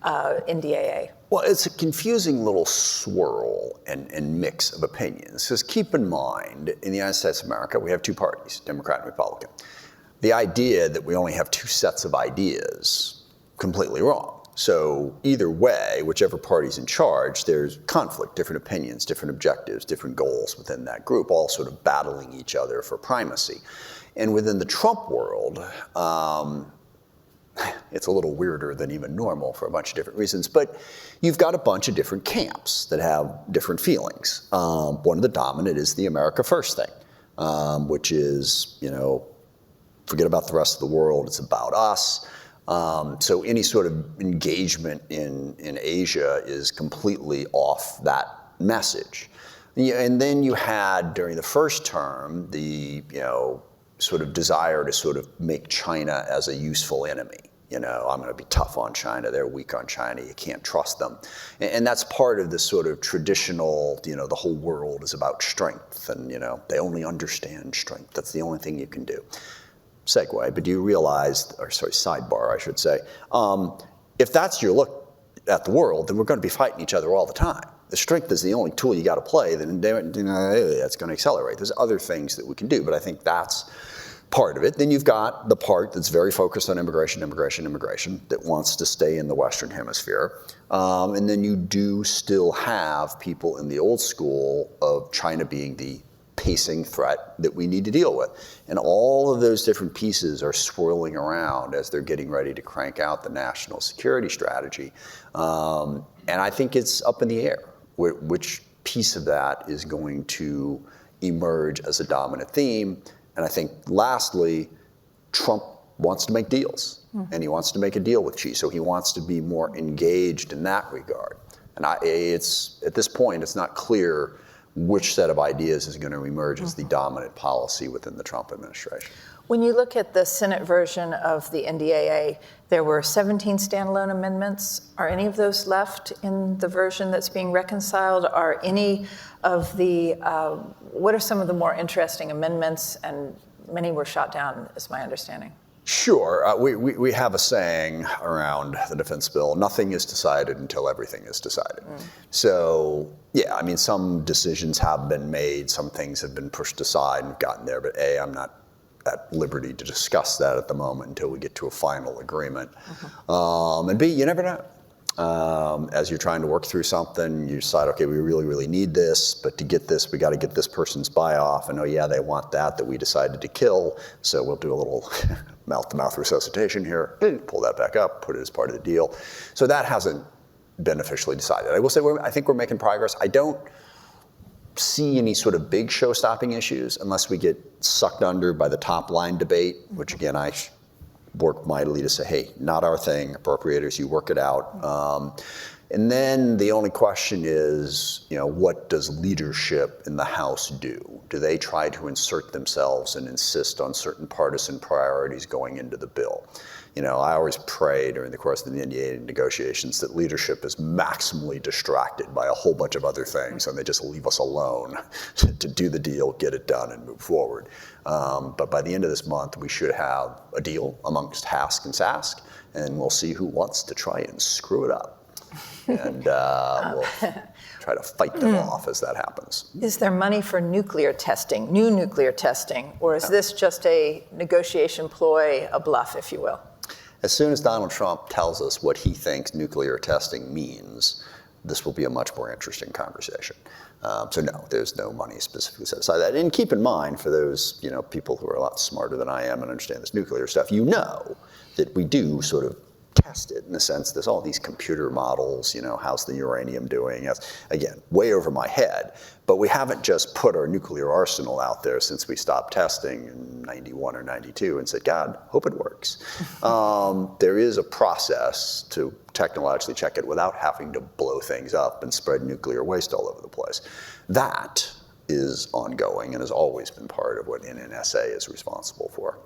NDAA? Well, it's a confusing little swirl and mix of opinions. Because keep in mind, in the United States of America, we have two parties, Democrat and Republican. The idea that we only have two sets of ideas, completely wrong. So either way, whichever party's in charge, there's conflict, different opinions, different objectives, different goals within that group, all sort of battling each other for primacy. And within the Trump world, it's a little weirder than even normal for a bunch of different reasons, but you've got a bunch of different camps that have different feelings. One of the dominant is the America First thing, which is, forget about the rest of the world, it's about us. So any sort of engagement in Asia is completely off that message. And then you had, during the first term, the, sort of desire to sort of make China as a useful enemy. I'm going to be tough on China. They're weak on China. You can't trust them. And that's part of this sort of traditional, the whole world is about strength. And, they only understand strength. That's the only thing you can do. Segue, but do you realize, sidebar, I should say, if that's your look at the world, then we're going to be fighting each other all the time. The strength is the only tool you got to play, then that's going to accelerate. There's other things that we can do, but I think that's part of it. Then you've got the part that's very focused on immigration, that wants to stay in the Western Hemisphere. And then you do still have people in the old school of China being the pacing threat that we need to deal with. And all of those different pieces are swirling around as they're getting ready to crank out the national security strategy. And I think it's up in the air which piece of that is going to emerge as a dominant theme. And I think lastly, Trump wants to make deals, and he wants to make a deal with Xi, so he wants to be more engaged in that regard. And it's at this point, it's not clear which set of ideas is going to emerge as the dominant policy within the Trump administration. When you look at the Senate version of the NDAA, there were 17 standalone amendments. Are any of those left in the version that's being reconciled? Are any of the, what are some of the more interesting amendments? And many were shot down, is my understanding. Sure. We have a saying around the defense bill, nothing is decided until everything is decided. So, yeah, I mean, some decisions have been made, some things have been pushed aside and gotten there, but A, I'm not at liberty to discuss that at the moment until we get to a final agreement. And B, you never know. As you're trying to work through something, you decide, okay, we really, really need this, but to get this, we got to get this person's buy-off, and oh yeah, they want that we decided to kill, so we'll do a little mouth-to-mouth resuscitation here, pull that back up, put it as part of the deal. So that hasn't been officially decided. I will say, I think we're making progress. I don't see any sort of big show-stopping issues unless we get sucked under by the top-line debate, which again, I work mightily to say, hey, not our thing, appropriators, you work it out. And then the only question is, what does leadership in the House do? Do they try to insert themselves and insist on certain partisan priorities going into the bill? I always pray during the course of the NDAA negotiations that leadership is maximally distracted by a whole bunch of other things and they just leave us alone to do the deal, get it done, and move forward. But by the end of this month, we should have a deal amongst HASC and SASC, and we'll see who wants to try and screw it up. And we'll try to fight them off as that happens. Is there money for nuclear testing, new nuclear testing, or is this just a negotiation ploy, a bluff, if you will? As soon as Donald Trump tells us what he thinks nuclear testing means, this will be a much more interesting conversation. So no, there's no money specifically set aside that. And keep in mind, for those people who are a lot smarter than I am and understand this nuclear stuff, that we do sort of test it in the sense there's all these computer models, how's the uranium doing? Again, way over my head. But we haven't just put our nuclear arsenal out there since we stopped testing in 91 or 92 and said, God, hope it works. There is a process to technologically check it without having to blow things up and spread nuclear waste all over the place. That is ongoing and has always been part of what NNSA is responsible for.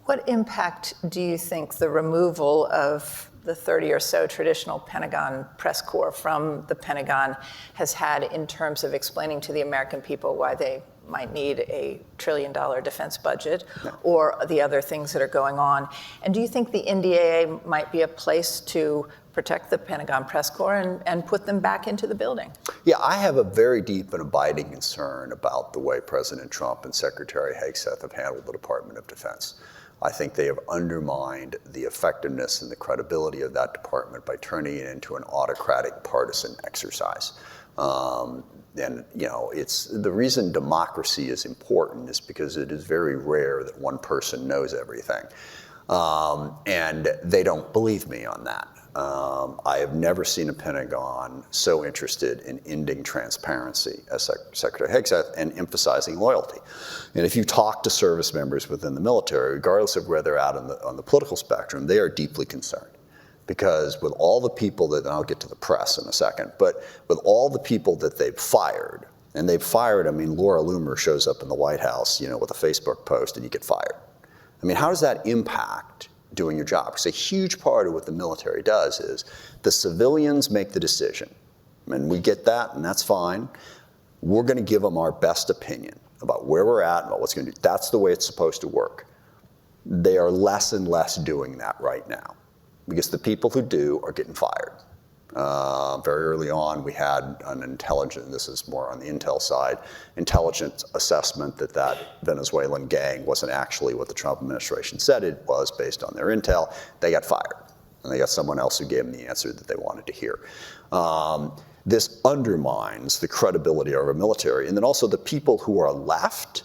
What impact do you think the removal of the 30 or so traditional Pentagon press corps from the Pentagon has had in terms of explaining to the American people why they might need a $1 trillion defense budget or the other things that are going on? And do you think the NDAA might be a place to protect the Pentagon press corps and put them back into the building? Yeah, I have a very deep and abiding concern about the way President Trump and Secretary Hegseth have handled the Department of Defense. I think they have undermined the effectiveness and the credibility of that department by turning it into an autocratic partisan exercise. It's the reason democracy is important is because it is very rare that one person knows everything. And they don't believe me on that. I have never seen a Pentagon so interested in ending transparency as Secretary Hegseth and emphasizing loyalty. And if you talk to service members within the military, regardless of where they're at on the political spectrum, they are deeply concerned. Because with all the people that, and I'll get to the press in a second, but with all the people that they've fired, and they've fired, Laura Loomer shows up in the White House, with a Facebook post and you get fired. How does that impact doing your job? Because a huge part of what the military does is the civilians make the decision. And we get that, and that's fine. We're going to give them our best opinion about where we're at and about what's going to do. That's the way it's supposed to work. They are less and less doing that right now because the people who do are getting fired. Very early on, we had an intelligence, this is more on the intel side, intelligence assessment that Venezuelan gang wasn't actually what the Trump administration said it was based on their intel. They got fired, and they got someone else who gave them the answer that they wanted to hear. This undermines the credibility of our military, and then also the people who are left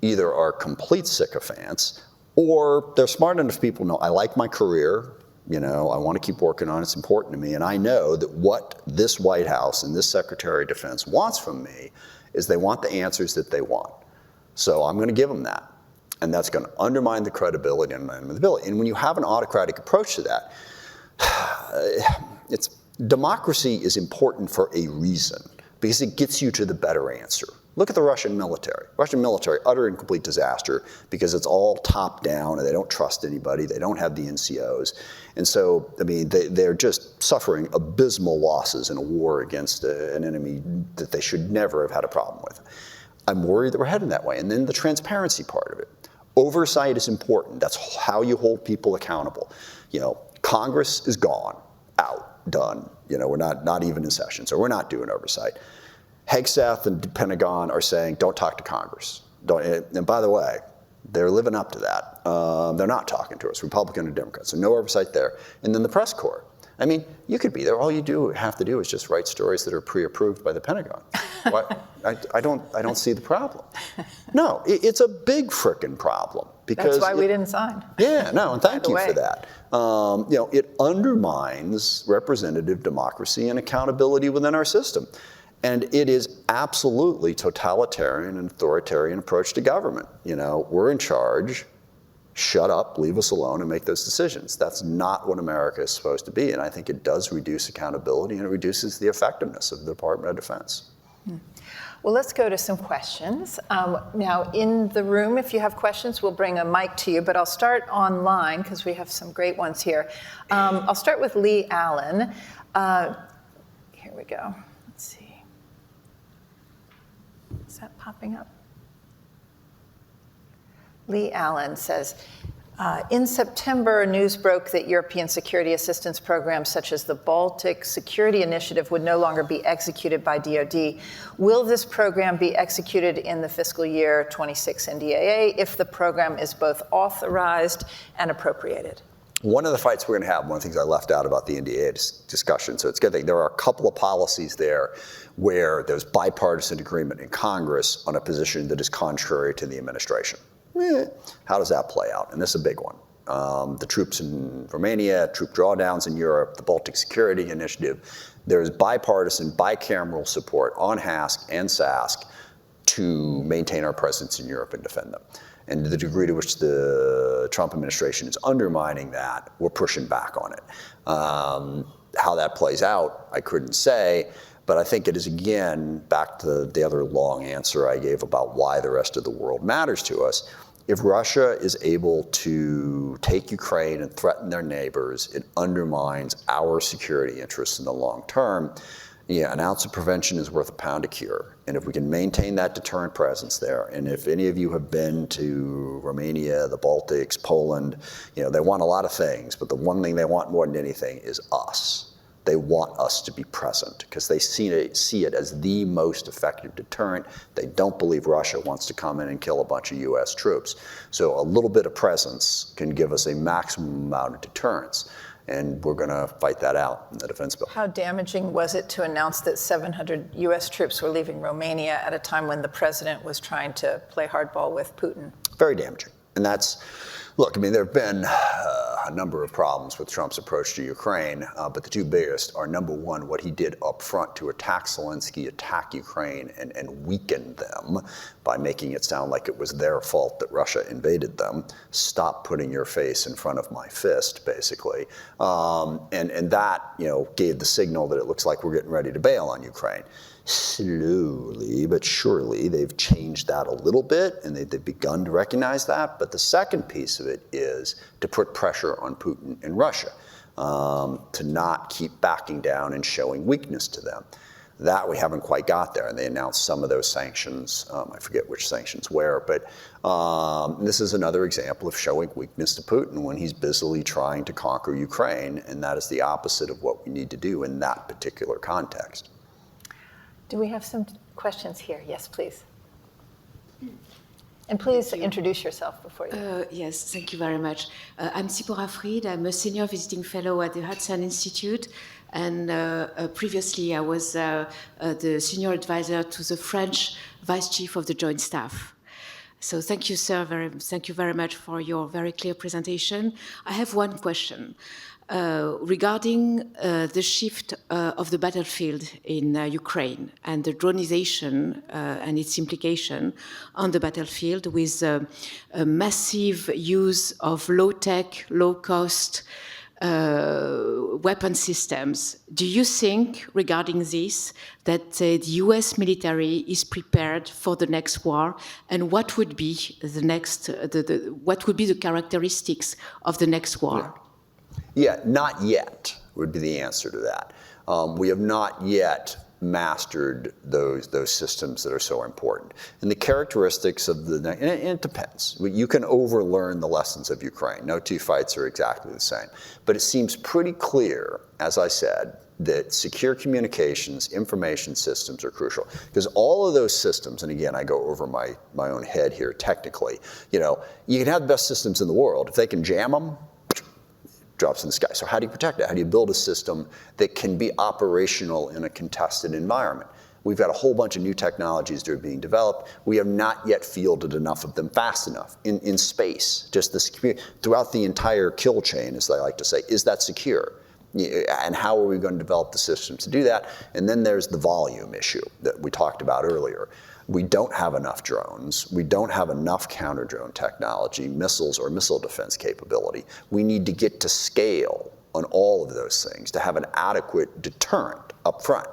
either are complete sycophants or they're smart enough people know, I like my career, You know, I want to keep working on it. It's important to me. And I know that what this White House and this Secretary of Defense wants from me is they want the answers that they want. So I'm going to give them that. And that's going to undermine the credibility and the ability. And when you have an autocratic approach to that, democracy is important for a reason, because it gets you to the better answer. Look at the Russian military. Russian military, utter and complete disaster, because it's all top down and they don't trust anybody. They don't have the NCOs. And so, I mean, they're just suffering abysmal losses in a war against an enemy that they should never have had a problem with. I'm worried that we're heading that way. And then the transparency part of it. Oversight is important. That's how you hold people accountable. You know, Congress is gone, out, done. You know, we're not even in session, so we're not doing oversight. Hegseth and the Pentagon are saying, don't talk to Congress. And by the way, they're living up to that. They're not talking to us, Republican and Democrat, so no oversight there. And then the press corps. I mean, you could be there. All you have to do is just write stories that are pre-approved by the Pentagon. I don't see the problem. No, it's a big frickin' problem. Because that's why we didn't sign. Yeah, no, and thank you for that. You know, it undermines representative democracy and accountability within our system. And it is absolutely totalitarian and authoritarian approach to government. You know, we're in charge, shut up, leave us alone, and make those decisions. That's not what America is supposed to be. And I think it does reduce accountability, and it reduces the effectiveness of the Department of Defense. Well, let's go to some questions. Now, in the room, if you have questions, we'll bring a mic to you, but I'll start online because we have some great ones here. I'll start with Lee Allen. Here we go. Let's see. Is that popping up? Lee Allen says, in September, news broke that European security assistance programs such as the Baltic Security Initiative would no longer be executed by DoD. Will this program be executed in the fiscal year 26 NDAA if the program is both authorized and appropriated? One of the fights we're going to have, one of the things I left out about the NDAA discussion, so it's good that there are a couple of policies there where there's bipartisan agreement in Congress on a position that is contrary to the administration. How does that play out? And this is a big one. The troops in Romania, troop drawdowns in Europe, the Baltic Security Initiative. There's bipartisan, bicameral support on HASC and SASC to maintain our presence in Europe and defend them. And to the degree to which the Trump administration is undermining that, we're pushing back on it. How that plays out, I couldn't say. But I think it is, again, back to the other long answer I gave about why the rest of the world matters to us. If Russia is able to take Ukraine and threaten their neighbors, it undermines our security interests in the long term. Yeah, an ounce of prevention is worth a pound of cure. And if we can maintain that deterrent presence there, and if any of you have been to Romania, the Baltics, Poland, you know, they want a lot of things, but the one thing they want more than anything is us. They want us to be present because they see it as the most effective deterrent. They don't believe Russia wants to come in and kill a bunch of US troops. So a little bit of presence can give us a maximum amount of deterrence. And we're going to fight that out in the defense bill. How damaging was it to announce that 700 US troops were leaving Romania at a time when the president was trying to play hardball with Putin? Very damaging. And that's, look, I mean, there have been a number of problems with Trump's approach to Ukraine, but the two biggest are, number one, what he did up front to attack Zelensky, attack Ukraine, and weaken them by making it sound like it was their fault that Russia invaded them. Stop putting your face in front of my fist, basically. And that, you know, gave the signal that it looks like we're getting ready to bail on Ukraine. Slowly but surely, they've changed that a little bit, and they've begun to recognize that. But the second piece of it is to put pressure on Putin and Russia to not keep backing down and showing weakness to them. That we haven't quite got there, and they announced some of those sanctions. I forget which sanctions were, but this is another example of showing weakness to Putin when he's busily trying to conquer Ukraine, and that is the opposite of what we need to do in that particular context. Do we have some questions here? Yes, please. And please introduce yourself before you. Yes, thank you very much. I'm Sipora Fried. I'm a senior visiting fellow at the Hudson Institute. And previously, I was the senior advisor to the French vice chief of the Joint Staff. So thank you, sir. Thank you very much for your very clear presentation. I have one question. regarding the shift of the battlefield in Ukraine and the dronization and its implication on the battlefield with a massive use of low-tech, low-cost weapon systems. Do you think, regarding this, that the US military is prepared for the next war, and what would be the next, what would be the characteristics of the next war? Yeah, not yet would be the answer to that. We have not yet mastered those systems that are so important. And the characteristics of and it depends. You can overlearn the lessons of Ukraine. No two fights are exactly the same. But it seems pretty clear, as I said, that secure communications, information systems are crucial. Because all of those systems, and again, I go over my own head here technically, you can have the best systems in the world. If they can jam them, drops in the sky. So how do you protect it? How do you build a system that can be operational in a contested environment? We've got a whole bunch of new technologies that are being developed. We have not yet fielded enough of them fast enough. In space, just this, throughout the entire kill chain, as they like to say, is that secure? And how are we going to develop the systems to do that? And then there's the volume issue that we talked about earlier. We don't have enough drones. We don't have enough counter-drone technology, missiles, or missile defense capability. We need to get to scale on all of those things to have an adequate deterrent up front.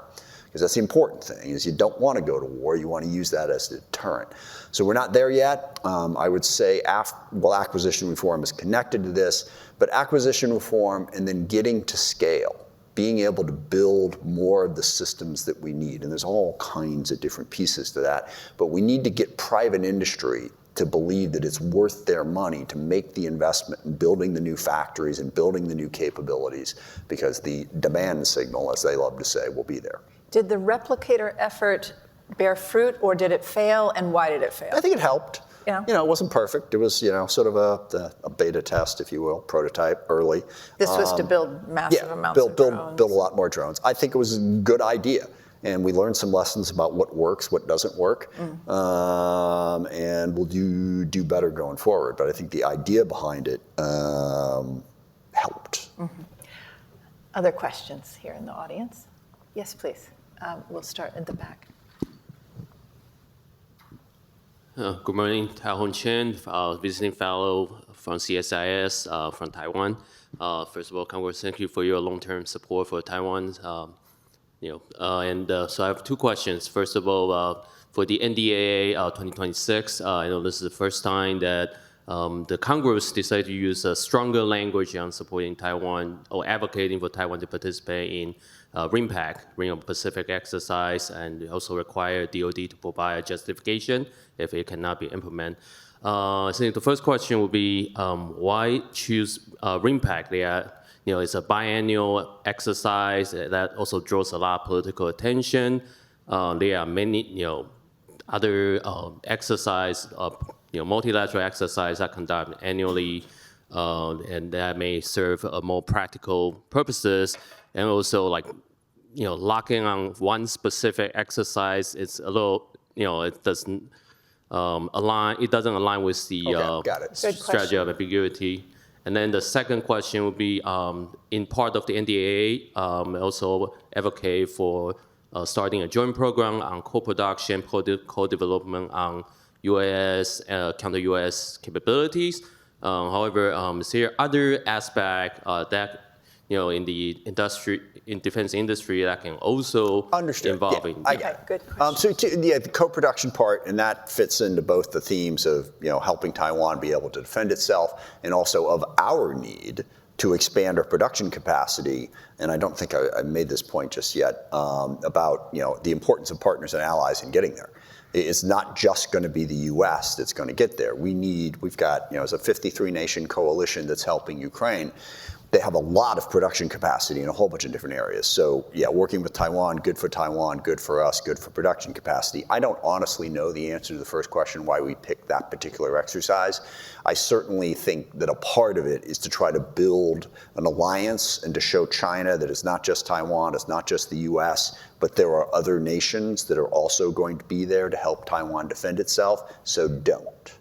Because that's the important thing, is you don't want to go to war. You want to use that as a deterrent. So we're not there yet. I would say, acquisition reform is connected to this, but acquisition reform and then getting to scale, being able to build more of the systems that we need. And there's all kinds of different pieces to that. But we need to get private industry to believe that it's worth their money to make the investment in building the new factories and building the new capabilities, because the demand signal, as they love to say, will be there. Did the replicator effort bear fruit, or did it fail, and why did it fail? I think it helped. Yeah. It wasn't perfect. It was, sort of a beta test, if you will, prototype early. This was to build massive amounts of drones. Build a lot more drones. I think it was a good idea. And we learned some lessons about what works, what doesn't work. And we'll do better going forward. But I think the idea behind it helped. Mm-hmm. Other questions here in the audience? Yes, please. We'll start at the back. Good morning, Ta-Hong Chen, visiting fellow from CSIS from Taiwan. First of all, congrats, thank you for your long-term support for Taiwan. So I have two questions. First of all, for the NDAA 2026, I know this is the first time that the Congress decided to use a stronger language on supporting Taiwan or advocating for Taiwan to participate in RIMPAC, Ring of Pacific exercise, and also require DoD to provide a justification if it cannot be implemented. I think the first question would be why choose RIMPAC? It's a biannual exercise that also draws a lot of political attention. There are many, other exercise, multilateral exercise that conduct annually, and that may serve more practical purposes. And also, locking on one specific exercise, it's a little, it doesn't align. It doesn't align with the strategy of ambiguity. And then the second question would be, in part of the NDAA, also advocate for starting a joint program on co-production, co-development on UAS, counter-UAS capabilities. However, is there other aspect that in the defense industry that can also involve in? Okay, good question. The co-production part, and that fits into both the themes of helping Taiwan be able to defend itself, and also of our need to expand our production capacity. And I don't think I made this point just yet about the importance of partners and allies in getting there. It's not just going to be the U.S. that's going to get there. We've got, as a 53-nation coalition that's helping Ukraine, they have a lot of production capacity in a whole bunch of different areas. So working with Taiwan, good for Taiwan, good for us, good for production capacity. I don't honestly know the answer to the first question, why we picked that particular exercise. I certainly think that a part of it is to try to build an alliance and to show China that it's not just Taiwan, it's not just the U.S., but there are other nations that are also going to be there to help Taiwan defend itself. So don't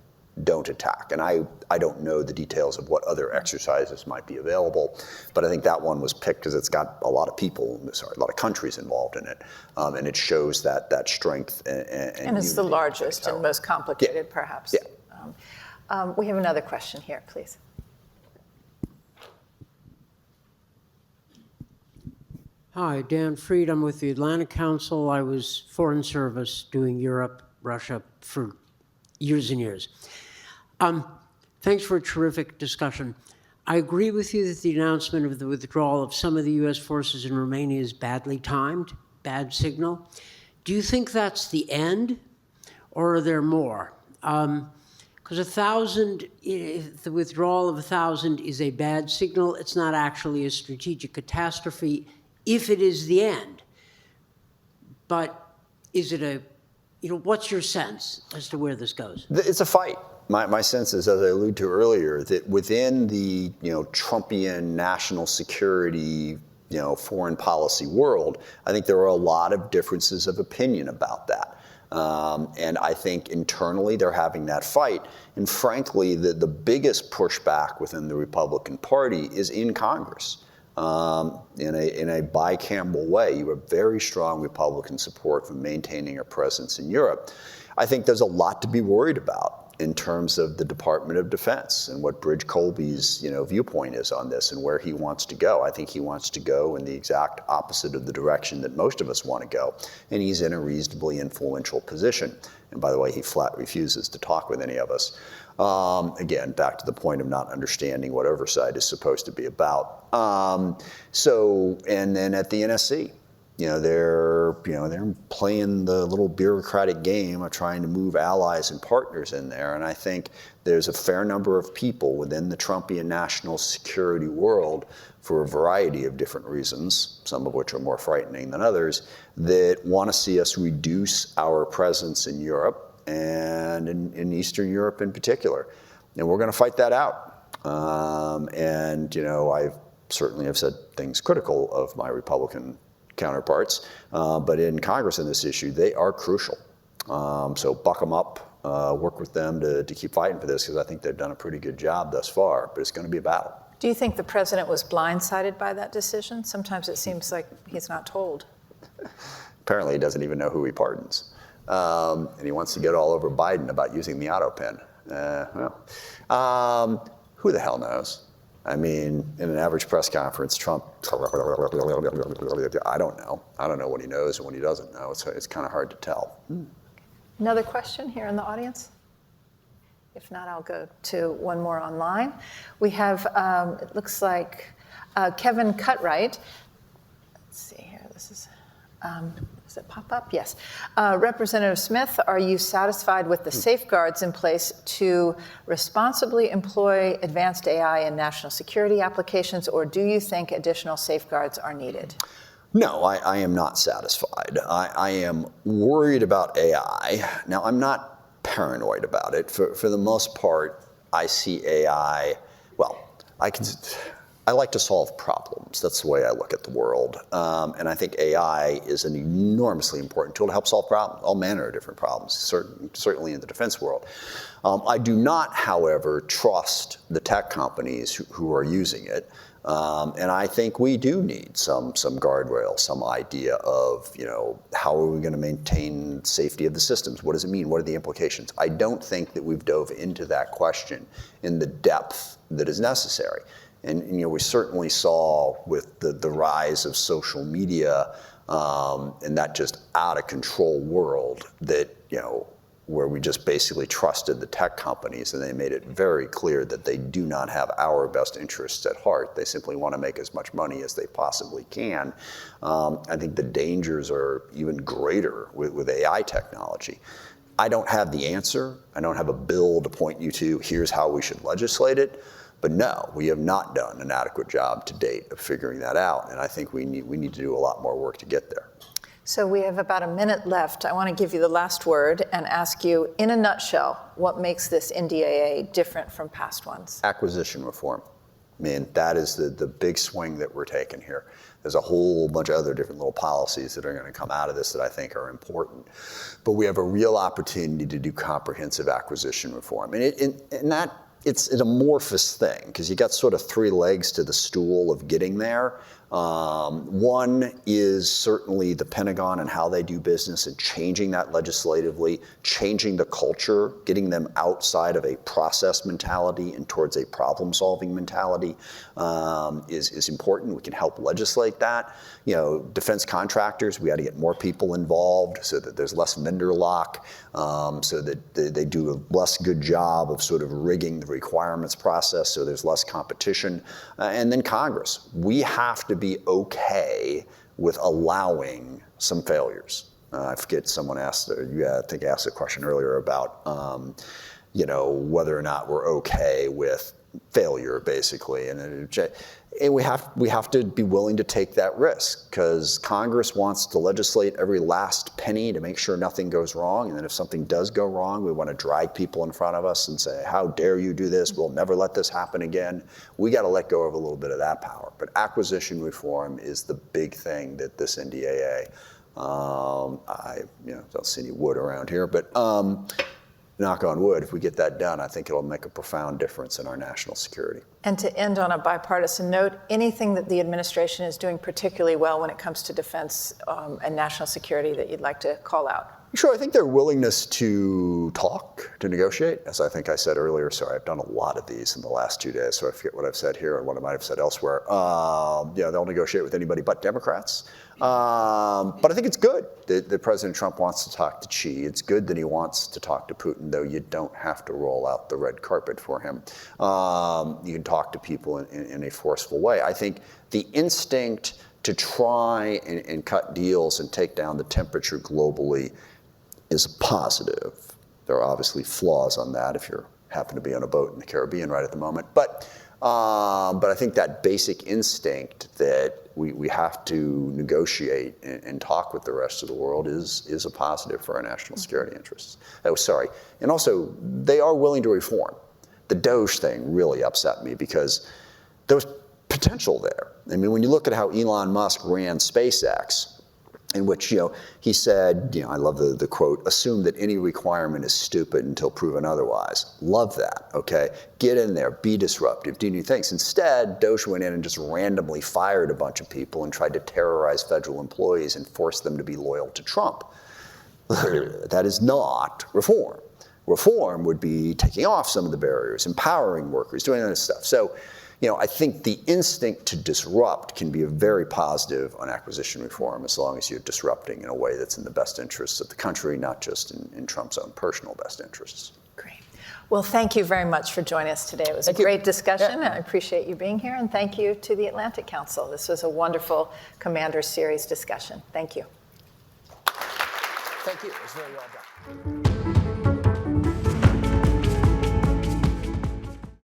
don't attack. And I don't know the details of what other exercises might be available, but I think that one was picked because it's got a lot of a lot of countries involved in it, and it shows that strength and it's the largest and most complicated, perhaps. Yeah. We have another question here, please. Hi, Dan Fried. I'm with the Atlantic Council. I was Foreign Service doing Europe, Russia for years and years. Thanks for a terrific discussion. I agree with you that the announcement of the withdrawal of some of the U.S. forces in Romania is badly timed, bad signal. Do you think that's the end, or are there more? Because 1,000, if the withdrawal of 1,000 is a bad signal, it's not actually a strategic catastrophe if it is the end. But is it what's your sense as to where this goes? It's a fight. My sense is, as I alluded to earlier, that within the Trumpian national security, foreign policy world, I think there are a lot of differences of opinion about that. And I think internally they're having that fight. And frankly, the biggest pushback within the Republican Party is in Congress. In a bicameral way, you have very strong Republican support for maintaining a presence in Europe. I think there's a lot to be worried about in terms of the Department of Defense and what Bridge Colby's viewpoint is on this and where he wants to go. I think he wants to go in the exact opposite of the direction that most of us want to go, and he's in a reasonably influential position. And by the way, he flat refuses to talk with any of us. Again, back to the point of not understanding what oversight is supposed to be about. And then at the NSC, they're playing the little bureaucratic game of trying to move allies and partners in there. And I think there's a fair number of people within the Trumpian national security world, for a variety of different reasons, some of which are more frightening than others, that want to see us reduce our presence in Europe and in Eastern Europe in particular. And we're going to fight that out. I certainly have said things critical of my Republican counterparts, but in Congress on this issue, they are crucial. So buck them up, work with them to keep fighting for this, because I think they've done a pretty good job thus far, but it's going to be a battle. Do you think the president was blindsided by that decision? Sometimes it seems like he's not told. Apparently he doesn't even know who he pardons. And he wants to get all over Biden about using the auto pen. Who the hell knows? I mean, in an average press conference, Trump, I don't know. I don't know what he knows and what he doesn't know. It's kind of hard to tell. Another question here in the audience? If not, I'll go to one more online. We have, it looks like Kevin Cutright. Let's see here, this is, does it pop up? Yes. Representative Smith, are you satisfied with the safeguards in place to responsibly employ advanced AI in national security applications, or do you think additional safeguards are needed? No, I am not satisfied. I am worried about AI. Now, I'm not paranoid about it. For the most part, I see AI, I like to solve problems. That's the way I look at the world. And I think AI is an enormously important tool to help solve problems, all manner of different problems, certainly in the defense world. I do not, however, trust the tech companies who are using it. And I think we do need some guardrails, some idea of, how are we going to maintain safety of the systems? What does it mean? What are the implications? I don't think that we've dove into that question in the depth that is necessary. And we certainly saw with the rise of social media and that just out of control world that, where we just basically trusted the tech companies, and they made it very clear that they do not have our best interests at heart. They simply want to make as much money as they possibly can. I think the dangers are even greater with AI technology. I don't have the answer. I don't have a bill to point you to, here's how we should legislate it. But no, we have not done an adequate job to date of figuring that out. And I think we need to do a lot more work to get there. So we have about a minute left. I want to give you the last word and ask you, in a nutshell, what makes this NDAA different from past ones? Acquisition reform. I mean, that is the big swing that we're taking here. There's a whole bunch of other different little policies that are going to come out of this that I think are important. But we have a real opportunity to do comprehensive acquisition reform. And that it's an amorphous thing, because you got sort of three legs to the stool of getting there. One is certainly the Pentagon and how they do business, and changing that legislatively, changing the culture, getting them outside of a process mentality and towards a problem-solving mentality is important. We can help legislate that. You know, defense contractors, we got to get more people involved so that there's less vendor lock, so that they do a less good job of sort of rigging the requirements process, so there's less competition. And then Congress, we have to be okay with allowing some failures. I forget, someone asked, I think asked a question earlier about, whether or not we're okay with failure, basically. And we have to be willing to take that risk, because Congress wants to legislate every last penny to make sure nothing goes wrong. And then if something does go wrong, we want to drag people in front of us and say, how dare you do this? We'll never let this happen again. We got to let go of a little bit of that power. But acquisition reform is the big thing that this NDAA, I don't see any wood around here, but knock on wood, if we get that done, I think it'll make a profound difference in our national security. And to end on a bipartisan note, anything that the administration is doing particularly well when it comes to defense and national security that you'd like to call out? Sure, I think their willingness to talk, to negotiate, as I think I said earlier. Sorry, I've done a lot of these in the last 2 days, so I forget what I've said here and what I might have said elsewhere. They'll negotiate with anybody but Democrats. But I think it's good that President Trump wants to talk to Xi. It's good that he wants to talk to Putin, though you don't have to roll out the red carpet for him. You can talk to people in a forceful way. I think the instinct to try and cut deals and take down the temperature globally is positive. There are obviously flaws on that if you happen to be on a boat in the Caribbean right at the moment. But I think that basic instinct that we have to negotiate and talk with the rest of the world is a positive for our national security interests. And also, they are willing to reform. The Doge thing really upset me, because there was potential there. I mean, when you look at how Elon Musk ran SpaceX, in which, he said, I love the quote, assume that any requirement is stupid until proven otherwise. Love that, okay? Get in there, be disruptive, do new things. Instead, Doge went in and just randomly fired a bunch of people and tried to terrorize federal employees and force them to be loyal to Trump. That is not reform. Reform would be taking off some of the barriers, empowering workers, doing that stuff. So, I think the instinct to disrupt can be very positive on acquisition reform, as long as you're disrupting in a way that's in the best interests of the country, not just in Trump's own personal best interests. Great. Well, thank you very much for joining us today. It was a great discussion. Yeah. I appreciate you being here. And thank you to the Atlantic Council. This was a wonderful Commander Series discussion. Thank you. Thank you. It was very well done.